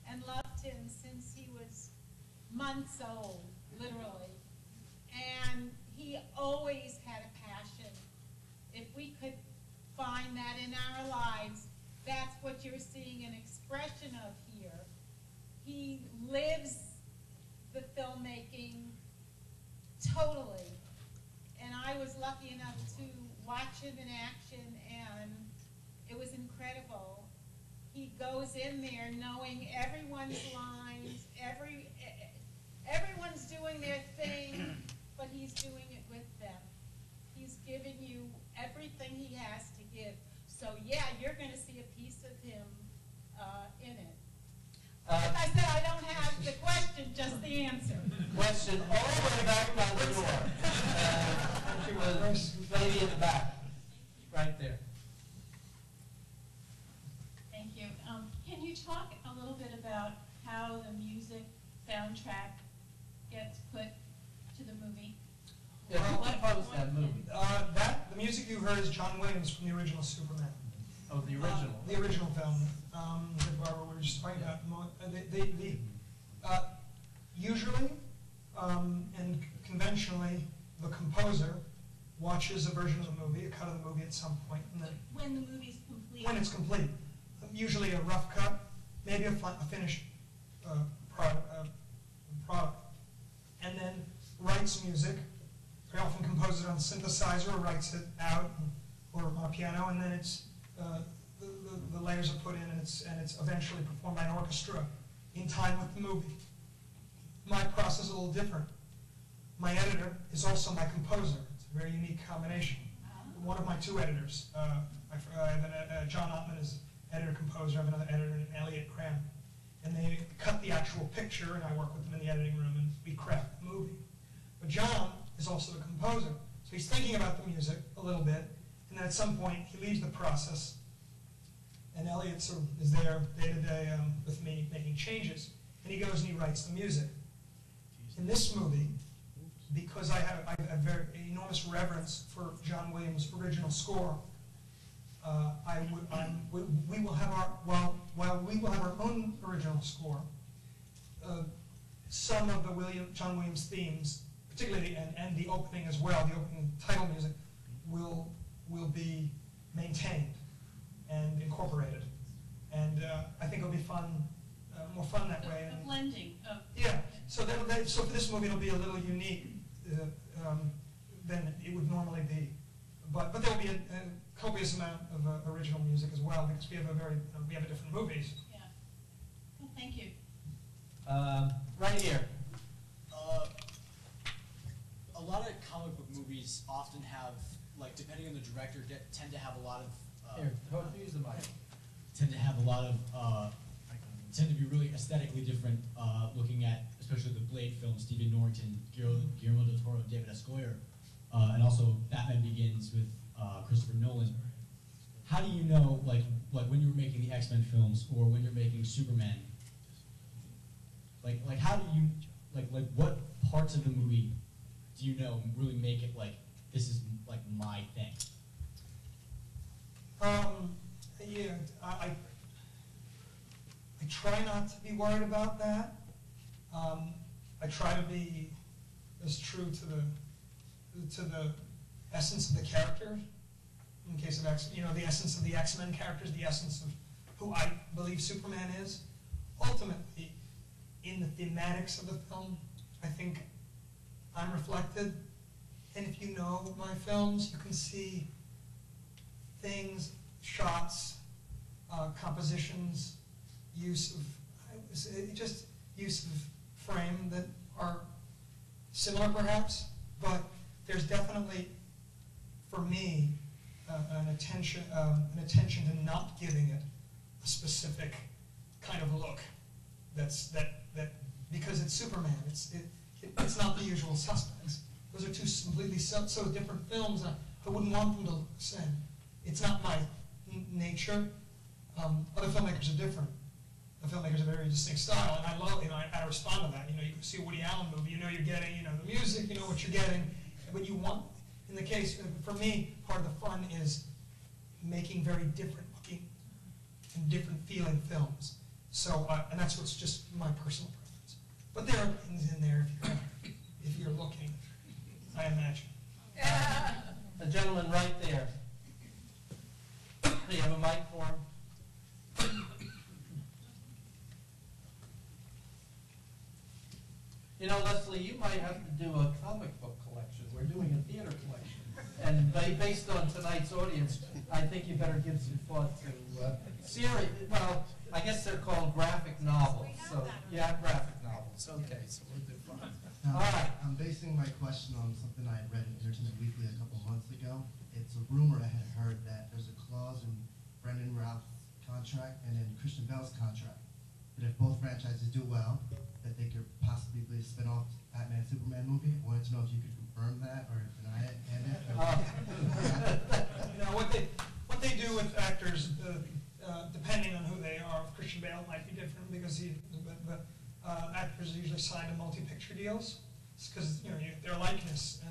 and loved him since he was months old, literally. And he always had a passion. If we could find that in our lives, that's what you're seeing an expression of here. He lives the filmmaking totally. And I was lucky enough to watch him in action, and it was incredible. He goes in there knowing everyone's lines, everyone's doing their thing, but he's doing it with them. given you everything he has to give. So yeah, you're going to see a piece of him in it. As I said, I don't have the question, just the answer.
Question all the way back by the door. The lady in the back, right there.
Thank you. Can you talk a little bit about how the music soundtrack gets put to the movie?
Yeah, who composed that movie?
The music you heard is John Williams from the original Superman.
Oh, the original.
The original film that Barbara we were just talking about. Usually and conventionally, the composer watches a version of the movie, a cut of the movie at some point, and then
When the movie's complete.
when it's complete, usually a rough cut, maybe a finished product, and then writes music. He often composes it on synthesizer or writes it out or on a piano, and then it's the layers are put in, and it's eventually performed by an orchestra in time with the movie. My process is a little different. My editor is also my composer. It's a very unique combination. One of my two editors, I have John Ottman is editor-composer. I have another editor named Elliot Cram. And they cut the actual picture, and I work with them in the editing room, and we craft the movie. But John is also the composer. So he's thinking about the music a little bit, and then at some point he leaves the process, and Elliot sort of is there day-to-day with me making changes. And he goes and he writes the music. In this movie, because I have a very enormous reverence for John Williams' original score, we will have our own original score. Some of the John Williams themes, particularly and the opening as well, the opening title music, will be maintained and incorporated, and I think it'll be fun, more fun that way.
The blending of.
Yeah. So so for this movie, it'll be a little unique than it would normally be, but there will be a copious amount of original music as well, because we have different movies.
Yeah. Well, thank you.
Right here.
A lot of comic book movies often have, like, depending on the director, tend to have a lot of
Here, use the mic.
tend to be really aesthetically different. Looking at especially the Blade films, Stephen Norrington, Guillermo del Toro, and David S. Goyer, and also Batman Begins with Christopher Nolan. How do you know, like when you were making the X-Men films or when you're making Superman, like how do you like what parts of the movie do you know really make it like this is like my thing?
Yeah, I try not to be worried about that. I try to be as true to the essence of the character. In case of the essence of the X-Men characters, the essence of who I believe Superman is. Ultimately, in the thematics of the film, I think I'm reflected. And if you know my films, you can see things, shots, compositions, use of frame that are similar perhaps, but there's definitely, for me, an attention to not giving it a specific kind of look. That because it's Superman, it's not the usual suspects. Those are two completely so different films. I wouldn't want them to look the same. It's not my nature. Other filmmakers are different. The filmmakers have a very distinct style, and I love, I respond to that. You can see a Woody Allen movie, you're getting, the music, you know what you're getting, but you want, in the case, for me, part of the fun is making very different looking and different feeling films. So, and that's what's just my personal preference. But there are things in there if you're looking, I imagine.
The gentleman right there. Do you have a mic for him? Leslie, you might have to do a comic book collection. We're doing a theater collection. And based on tonight's audience, I think you better give some thought to I guess they're called graphic novels.
We have
So
that.
yeah, graphic novels. Okay, so we'll do fine.
Now,
All right.
I'm basing my question on something I had read in Entertainment Weekly a couple months ago. It's a rumor I had heard that there's a clause in Brandon Routh's contract and in Christian Bale's contract that if both franchises do well, that they could possibly spin off Batman Superman movie. I wanted to know if you could confirm that or deny it.
What they do with actors, depending on who they are, Christian Bale might be different because actors usually sign to multi-picture deals because their likeness,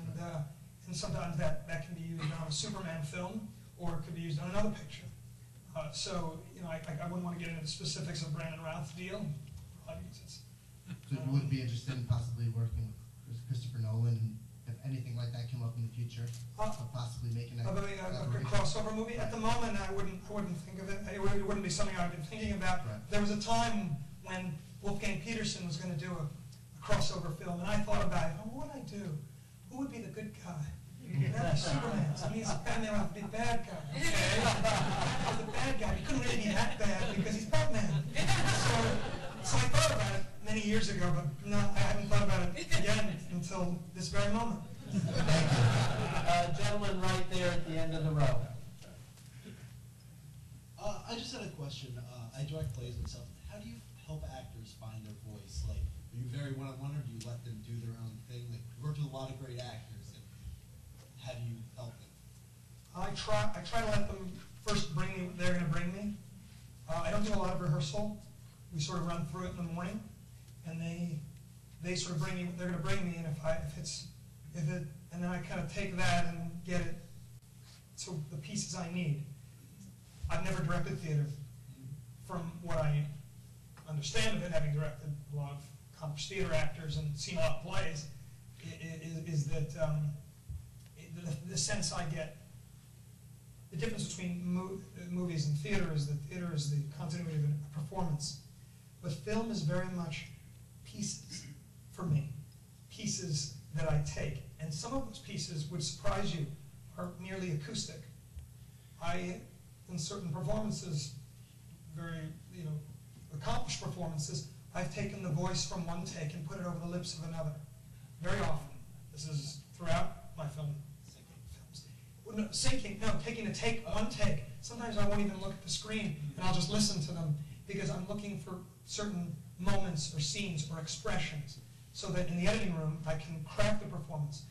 and sometimes that can be used on a Superman film or it could be used on another picture. So I wouldn't want to get into the specifics of Brandon Routh's deal.
So you would be interested in possibly working with Christopher Nolan, and if anything like that came up in the future, possibly making a
crossover movie. At the moment, I wouldn't think of it. It wouldn't be something I've been thinking about. Right. There was a time when Wolfgang Peterson was going to do a crossover film, and I thought about it. What would I do? Who would be the good guy? That'd be Superman. So that means Batman would have to be the bad guy. Okay? The bad guy. He couldn't really be that bad because he's Batman. So I thought about it many years ago, but no, I haven't thought about it again until this very moment.
Gentleman right there at the end of the row.
I just had a question. I direct plays and stuff. How do you help actors find their voice? Like, are you very one-on-one, or do you let them do their own thing? Like, you worked with a lot of great actors. And how do you help them? I try
to let them first bring me what they're going to bring me. I don't do a lot of rehearsal. We sort of run through it in the morning, and they sort of bring me what they're going to bring me, and and then I kind of take that and get it to the pieces I need. I've never directed theater. From what I understand of it, having directed a lot of accomplished theater actors and seen a lot of plays, is that the sense I get, the difference between movies and theater is that theater is the continuity of a performance. But film is very much pieces for me, pieces that I take. And some of those pieces would surprise you, are merely acoustic. In certain performances, very accomplished performances, I've taken the voice from one take and put it over the lips of another. Very often. This is throughout my films. Taking a take, one take. Sometimes I won't even look at the screen, and I'll just listen to them because I'm looking for certain moments or scenes or expressions so that in the editing room I can craft a performance.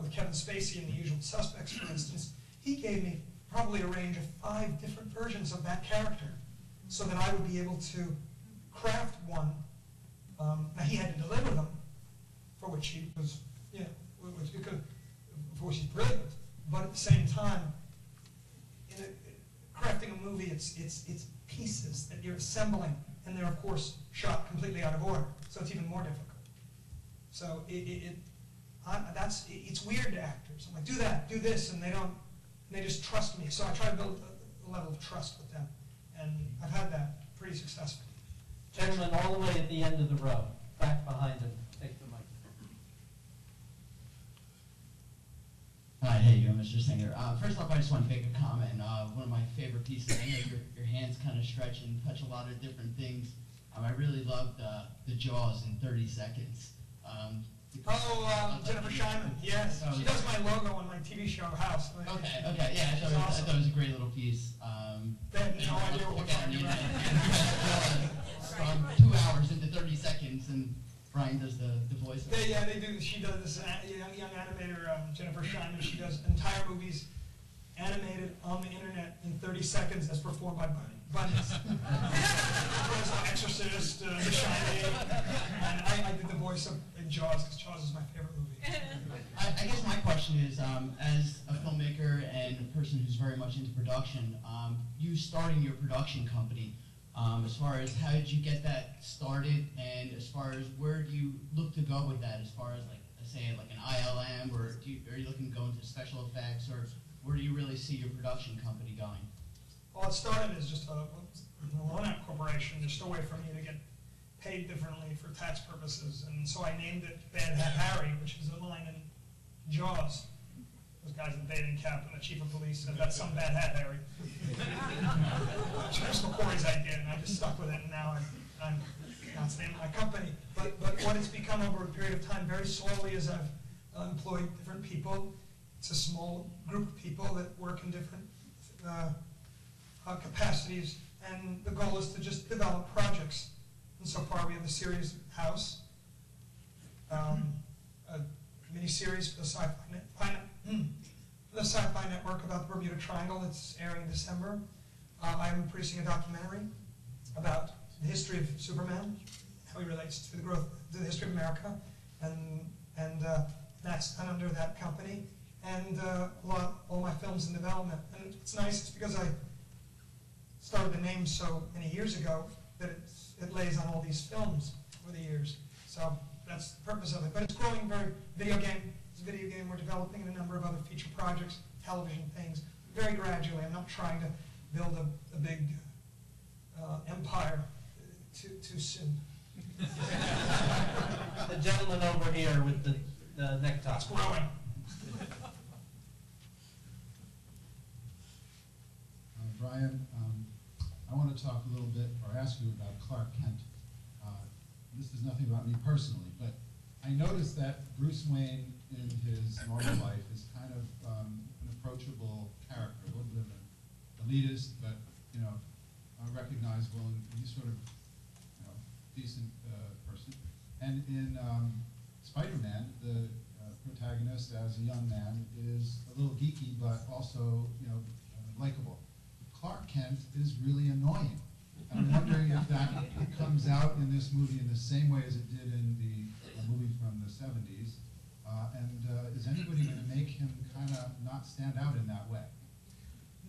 With Kevin Spacey in The Usual Suspects, for instance, he gave me probably a range of 5 different versions of that character so that I would be able to craft one. Now he had to deliver them, for which he was, for which he's brilliant. But at the same time, crafting a movie, it's pieces that you're assembling, and they're of course shot completely out of order, so it's even more difficult. So it's weird to actors. I'm like, do that, do this, and they just trust me. So I try to build a level of trust with them, and I've had that pretty successfully.
Gentleman all the way at the end of the row, back behind him. Take the mic.
Hi, hey, you, Mr. Singer. First off, I just want to make a comment. One of my favorite pieces, I know your hands kind of stretch and touch a lot of different things. I really loved the Jaws in 30 seconds.
Jennifer Shyman, yes. She does my logo on my TV show, House.
Okay, yeah, I thought it was a great little piece.
They had no idea what we're talking about.
From 2 hours into 30 seconds, and Brian does the voice.
Yeah, they do. She does this young animator, Jennifer Shyman. She does entire movies animated on the internet in 30 seconds as performed by bunnies. Exorcist, The Shining, and I did the voice of Jaws because Jaws is my favorite movie.
I guess my question is, as a filmmaker and a person who's very much into production, you starting your production company, as far as how did you get that started, and as far as where do you look to go with that, as far as like an ILM, or are you looking to go into special effects, or where do you really see your production company going?
Well, it started as just a loan-out corporation, just a way for me to get paid differently for tax purposes, and so I named it Bad Hat Harry, which is a line in Jaws. those guys in bathing cap and the chief of police said, "That's some bad hat, Harry." It's Chris McQuarrie's idea, and I just stuck with it, and now I'm not staying in my company. But what it's become over a period of time, very slowly, as I've employed different people. It's a small group of people that work in different capacities, and the goal is to just develop projects. And so far, we have the series House, a mini-series for the Sci-Fi Network about the Bermuda Triangle that's airing in December. I'm producing a documentary about the history of Superman, how he relates to the history of America, and that's done under that company. And all my films in development. And it's nice, it's because I started the name so many years ago that it lays on all these films over the years. So that's the purpose of it. But it's growing very video game. It's a video game we're developing and a number of other feature projects, television things, very gradually. I'm not trying to build a big empire too soon.
The gentleman over here with the necktie.
It's growing.
Brian, I want to talk a little bit, or ask you about Clark Kent. This is nothing about me personally, but I noticed that Bruce Wayne in his normal life is kind of an approachable character, a little bit of an elitist, but recognizable, and he's sort of decent person. And in Spider-Man, the protagonist as a young man is a little geeky, but also likable. Clark Kent is really annoying. And I'm wondering if that comes out in this movie in the same way as it did in the movie from the 70s. And is anybody going to make him kind of not stand out in that way?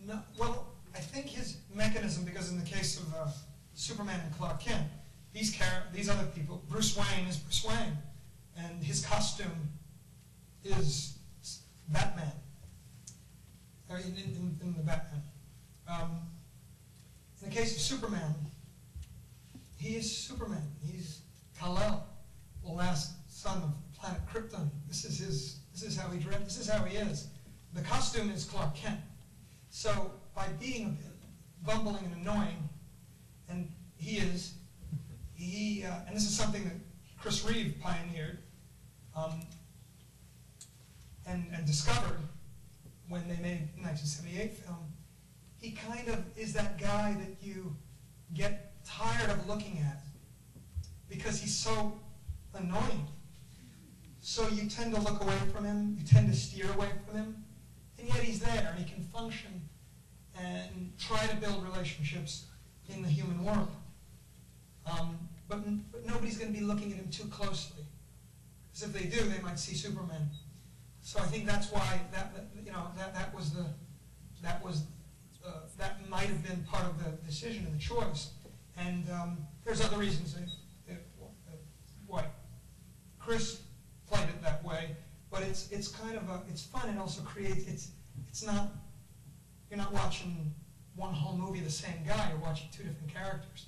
No, well, I think his mechanism, because in the case of Superman and Clark Kent, these other people, Bruce Wayne is Bruce Wayne, and his costume is Batman, or in the Batman. In the case of Superman, he is Superman. He's Kal-El, the last son of planet Krypton. This is how he dressed. This is how he is. The costume is Clark Kent. So by being a bit bumbling and annoying, and and this is something that Chris Reeve pioneered and discovered when they made the 1978 film. He kind of is that guy that you get tired of looking at because he's so annoying. So you tend to look away from him, you tend to steer away from him, and yet he's there and he can function and try to build relationships in the human world. But nobody's going to be looking at him too closely, because if they do, they might see Superman. So I think that's why that might have been part of the decision and the choice. And there's other reasons why Chris played it that way. But it's kind of it's fun. It also creates it's not, you're not watching one whole movie the same guy. You're watching two different characters.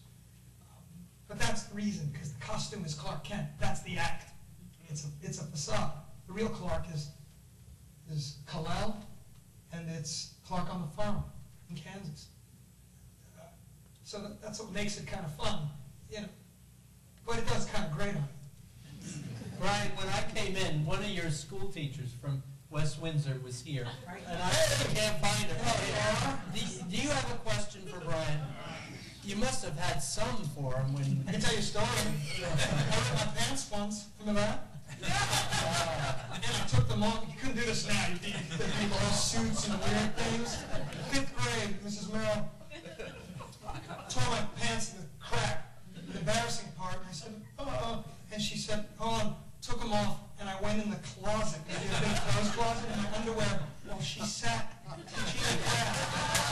But that's the reason, because the costume is Clark Kent. That's the act. It's a facade. The real Clark is Kal-El, and it's Clark on the farm in Kansas. So that's what makes it kind of fun, But it does kind of grate on it.
Brian, when I came in, one of your school teachers from West Windsor was here, and I can't find her. Do you have a question for Brian? You must have had some for him when...
I can tell you a story. I wore my pants once. Remember that? And I took them off. You couldn't do this now. You people have suits and weird things. 5th grade, Mrs. Merrill tore my pants in the crack. The embarrassing part. And I said, oh. And she said, hold on. Took them off, and I went in the closet. I did a big clothes closet in my underwear while she sat teaching the class.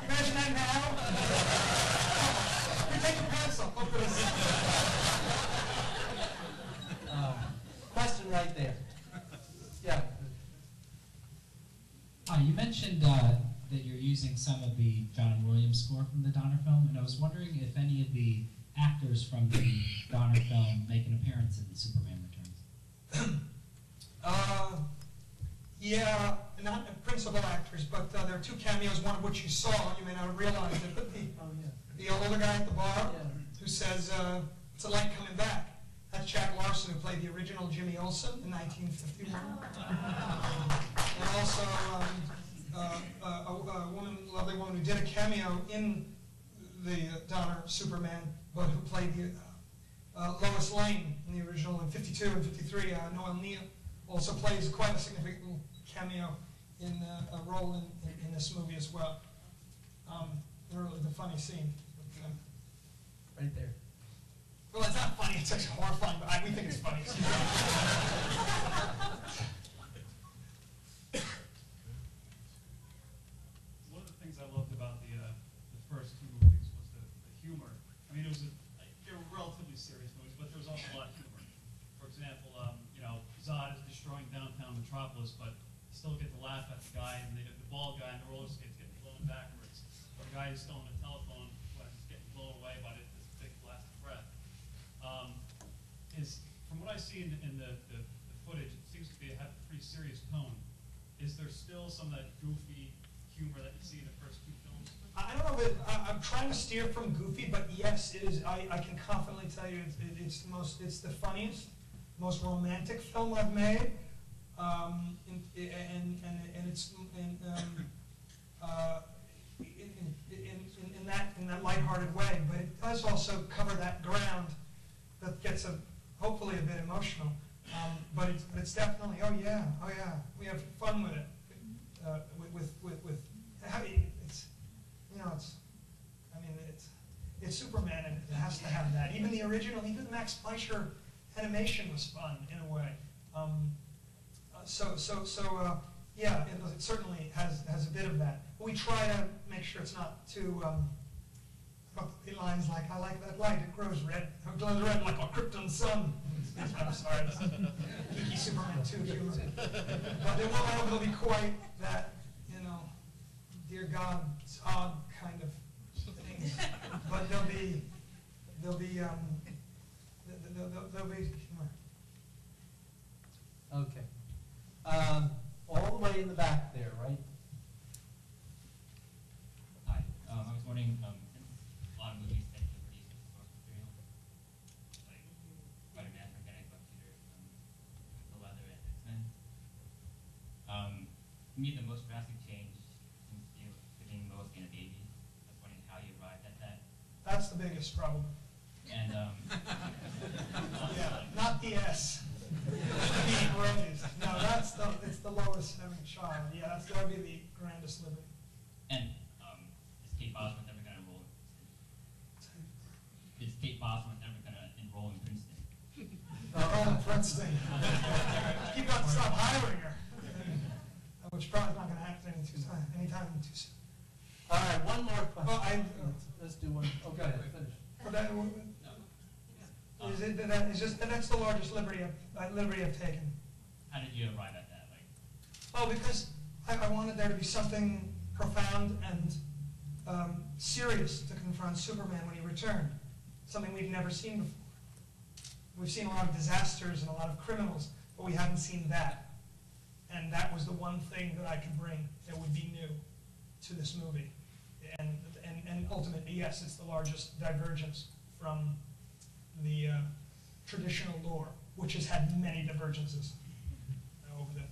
Imagine that now. You take your pants off. Look at this.
Question right there. Yeah.
You mentioned that you're using some of the John Williams score from the Donner film, and I was wondering if any of the actors from the Donner film make an appearance in Superman Returns.
Yeah, not principal actors, but there are two cameos, one of which you saw. You may not have realized it, but the older guy at the bar who says, "It's a light coming back." That's Jack Larson, who played the original Jimmy Olsen in 1951. And also a lovely woman who did a cameo in the Donner Superman, but who played the Lois Lane in the original in 52 and 53. Noel Neal also plays quite a significant cameo in a role in this movie as well. The funny scene.
Right there.
Well, it's not funny, it's actually horrifying, but we think it's funny.
One of the things I loved about the first two movies was the humor. I mean, they were relatively serious movies, but there was also a lot of humor. For example, Zod is destroying downtown Metropolis, but you still get to laugh at the guy, and the bald guy in the roller skates getting blown backwards. Or the guy who's still on the telephone is getting blown away by this big blast of breath. From what I see in the footage, it seems to have a pretty serious tone. Is there still some of that goofy humor that you see in the first two films?
I don't know if I'm trying to steer from goofy, but yes, it is. I can confidently tell you it's the funniest, most romantic film I've made, and it's in that lighthearted way. But it does also cover that ground that gets hopefully a bit emotional. But it's definitely we have fun with it. It's Superman, and it has to have that. Even the original, even Max Fleischer animation was fun in a way. It certainly has a bit of that. But we try to make sure it's not too lines like, "I like that light, it glows red like a Krypton sun." I'm sorry, it's geeky Superman 2 humor. But it won't be quite that, dear God, it's odd kind of things. But there'll be humor.
Okay. All the way in the back there, right?
Hi. I was wondering, a lot of movies take liberties with source material, like Spider-Man, Organic Buck Peter, The Leather, and X-Men. To me, the most drastic change seems to be giving Lois Lane a baby. I was wondering how you arrived at that.
That's the biggest problem.
And
not the S. No, it's the lowest having a child. Yeah, that would be the grandest liberty.
And is Kate Bosworth ever going to enroll? Is Kate Bosworth ever going to enroll in Princeton?
Princeton. Keep on stop hiring her. Which probably is not going to happen anytime too soon.
All right, one more question. Let's do one. Oh, go ahead, finish.
That's the largest liberty I've taken.
How did you arrive at that?
Because I wanted there to be something profound and serious to confront Superman when he returned. Something we've never seen before. We've seen a lot of disasters and a lot of criminals, but we haven't seen that. And that was the one thing that I could bring that would be new to this movie. And ultimately, yes, it's the largest divergence from the traditional lore, which has had many divergences over the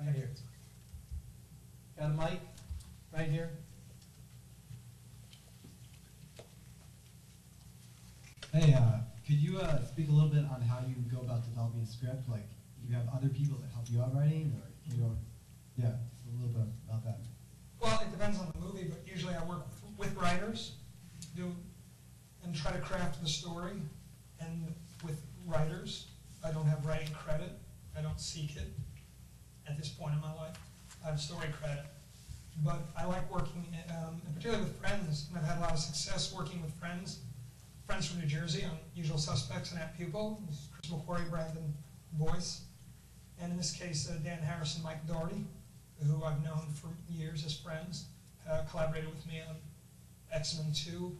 right here. Got a mic? Right here.
Hey, could you speak a little bit on how you go about developing a script? Like, do you have other people that help you out writing, or just a little bit about that.
Well, it depends on the movie, but usually I work with writers, and try to craft the story, and with writers. I don't have writing credit. I don't seek it at this point in my life. I have story credit. But I like working, particularly with friends, and I've had a lot of success working with friends from New Jersey on Usual Suspects and At Pupil. Chris McQuarrie, Brandon Boyce, and in this case, Dan Harris and Mike Doherty, who I've known for years as friends. collaborated with me on X-Men 2,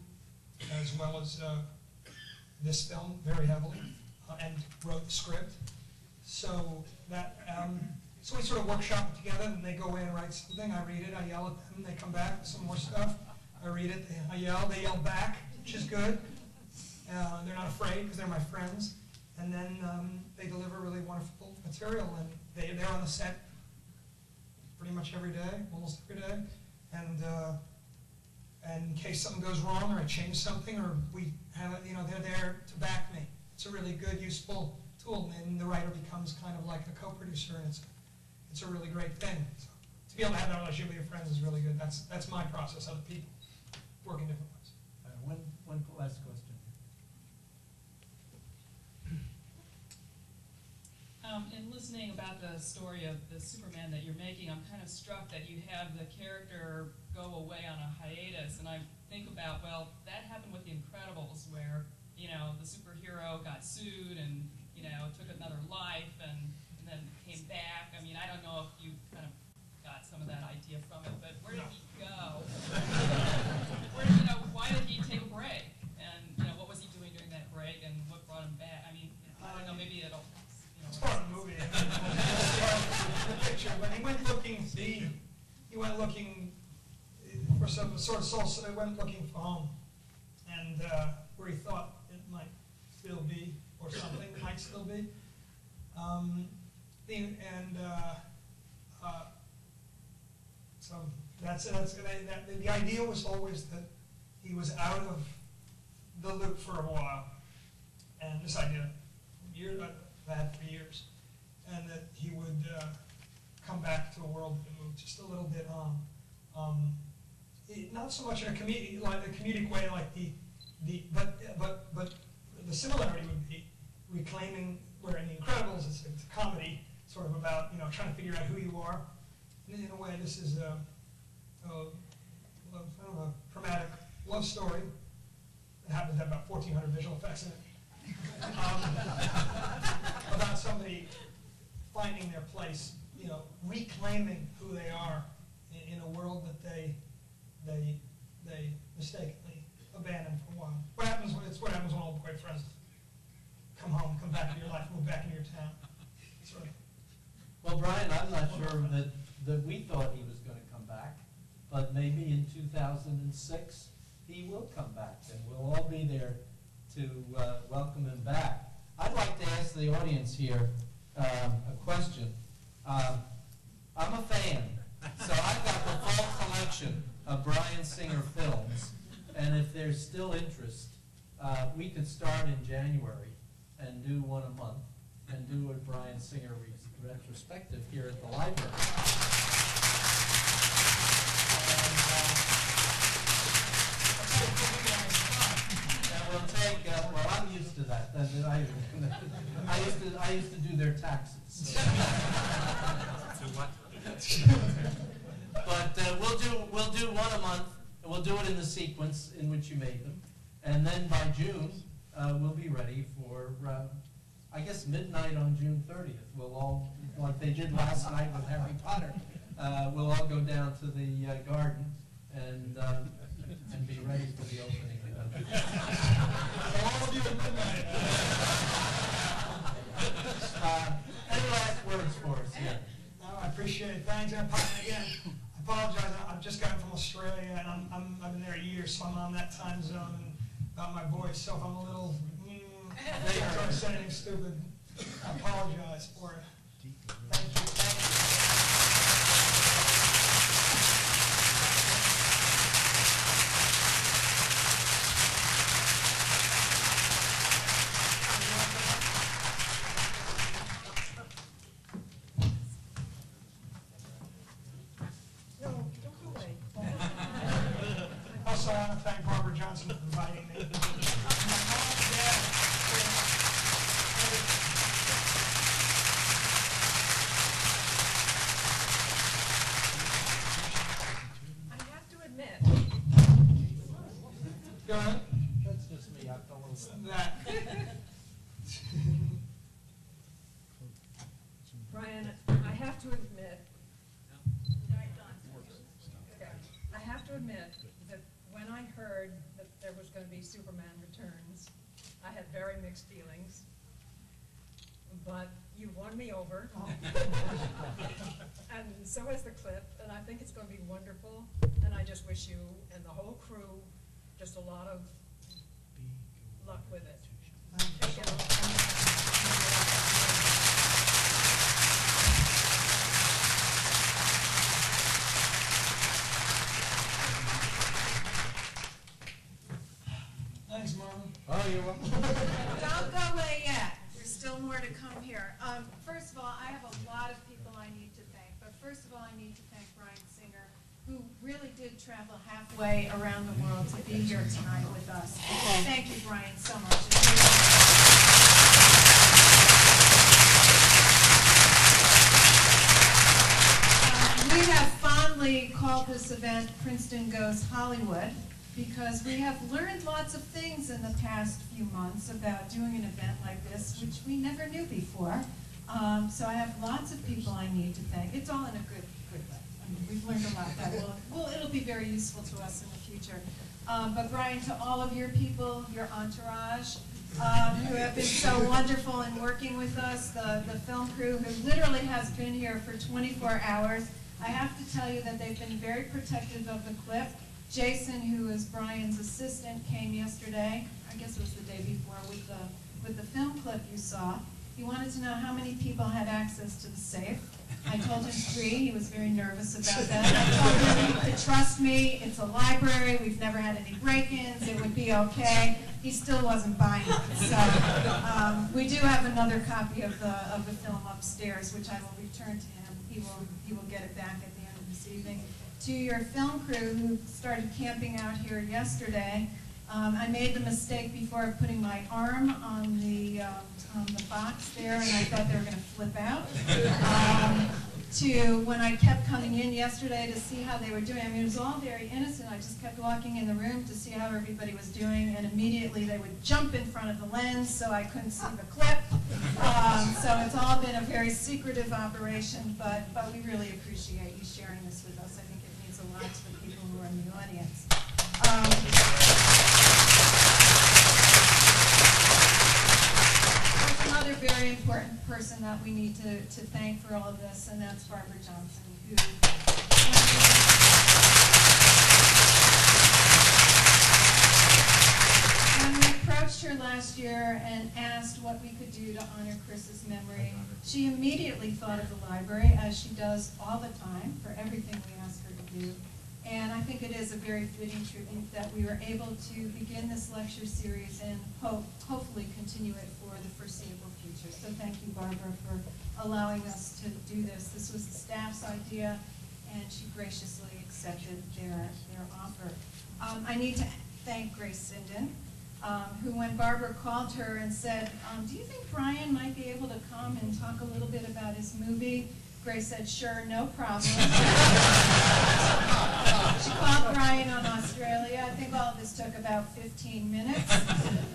as well as this film very heavily, and wrote the script. So that so we sort of workshop it together, and they go in and write something. I read it, I yell at them, they come back with some more stuff. I read it, I yell, they yell back, which is good. They're not afraid because they're my friends. And then they deliver really wonderful material, and they're on the set pretty much every day, almost every day. And in case something goes wrong, or I change something, or we have, they're there to back me. It's a really good, useful tool, and the writer becomes kind of like a co-producer, and it's a really great thing. So to be able to have that relationship with your friends is really good. That's my process. Other people work in different ways.
One last question.
In listening about the story of the Superman that you're making, I'm kind of struck that you have the character go away on a hiatus, and I think about, well, that happened with The Incredibles, where, the superhero got sued and, took another life and then came back. I mean, I don't know if you kind of got some of that idea from it, but where did he go? Why did he take a break? And, what was he doing during that break, and what brought him back? I mean, I don't know, maybe it'll...
It's part of the movie. The picture, but he went looking for some sort of soul. So he went looking for home, and where he thought it might still be, or something might still be. So the idea was always that he was out of the loop for a while, and this idea, I've had for years, and that he would come back to a world that moved just a little bit on, not so much in a comedic way, but the similarity would be reclaiming, where in The Incredibles it's a comedy, sort of about trying to figure out who you are. In a way, this is a dramatic love story that happens to have about 1,400 visual effects in it. About somebody finding their place, reclaiming who they are in a world that they mistakenly abandoned for a while. It's what happens when old boyfriends come home, come back into your life, move back into your town. Sort of.
Well, Brian, I'm not sure that we thought he was going to come back, but maybe in 2006 he will come back, and we'll all be there to welcome him back. I'd like to ask the audience here a question. I'm a fan, so I've got the full collection of Bryan Singer films, and if there's still interest, we could start in January and do one a month, and do a Bryan Singer retrospective here at the library. We'll take, well, I'm used to that. I used to do their taxes. But we'll do one a month, and we'll do it in the sequence in which you made them. And then by June, we'll be ready for, I guess, midnight on June 30th. We'll all, like they did last night with Harry Potter, we'll all go down to the garden and be ready for the opening.
All of you at midnight.
Any last words for us here?
No, I appreciate it. Thanks. And again, I apologize. I've just gotten from Australia, and I've been there a year, so I'm on that time zone and about my voice. So if I'm a little, if I said anything stupid, I apologize for it. Thank you. Also, I want to thank Barbara Johnson for inviting me.
I have to admit.
Go ahead.
That's just me. I fell over.
That.
Brian, I have to admit. I have
Superman Returns. I had very mixed feelings, but you won me over. And so is the clip, and I think it's going to be wonderful, and I just wish you and the whole crew just a lot of luck with it. Thank you.
Thanks, Marlon.
Oh, you're welcome.
Don't go away yet. There's still more to come here. First of all, I have a lot of people I need to thank, but first of all, I need to thank Bryan Singer, who really did travel halfway around the world to be here tonight with us. Thank you, Bryan, so much. We have fondly called this event Princeton Goes Hollywood, because we have learned lots of things in the past few months about doing an event like this, which we never knew before. So I have lots of people I need to thank. It's all in a good way. I mean, we've learned a lot that it'll be very useful to us in the future. But Bryan, to all of your people, your entourage, who have been so wonderful in working with us, the film crew who literally has been here for 24 hours, I have to tell you that they've been very protective of the clip. Jason, who is Bryan's assistant, came yesterday, I guess it was the day before, with the film clip you saw. He wanted to know how many people had access to the safe. I told him 3. He was very nervous about that. I told him to trust me. It's a library. We've never had any break-ins. It would be okay. He still wasn't buying it. So we do have another copy of the film upstairs, which I will return to him. He will get it back at the end of this evening. To your film crew who started camping out here yesterday, I made the mistake before of putting my arm on the box there, and I thought they were going to flip out. To when I kept coming in yesterday to see how they were doing, I mean, it was all very innocent. I just kept walking in the room to see how everybody was doing, and immediately they would jump in front of the lens so I couldn't see the clip. So it's all been a very secretive operation, but we really appreciate you sharing this with us. I think it means a lot to the people who are in the audience. There's another very important person that we need to thank for all of this, and that's Barbara Johnson, who when we approached her last year and asked what we could do to honor Chris's memory, she immediately thought of the library, as she does all the time for everything we ask her to do. And I think it is a very fitting tribute that we were able to begin this lecture series and hopefully continue it for the foreseeable future. So thank you, Barbara, for allowing us to do this. This was the staff's idea, and she graciously accepted their offer. I need to thank Grace Sinden, who when Barbara called her and said, do you think Bryan might be able to come and talk a little bit about his movie? Grace said, sure, no problem. She called Bryan on Australia. I think all of this took about 15 minutes.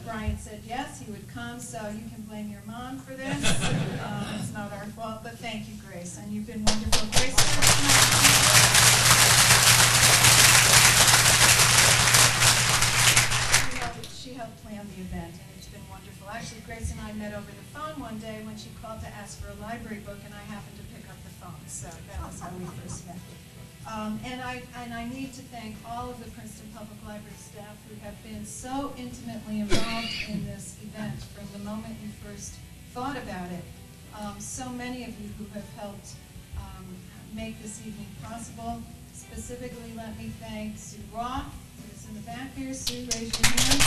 Bryan said yes, he would come, so you can blame your mom for this. It's not our fault, but thank you, Grace, and you've been wonderful. Grace, she helped plan the event, and it's been wonderful. Actually, Grace and I met over the phone one day when she called to ask for a library book, and I happened to pick up the phone, so that was how we first met. And I need to thank all of the Princeton Public Library staff who have been so intimately involved in this event from the moment you first thought about it. So many of you who have helped make this evening possible. Specifically, let me thank Sue Roth, who's in the back here. Sue, raise your hand.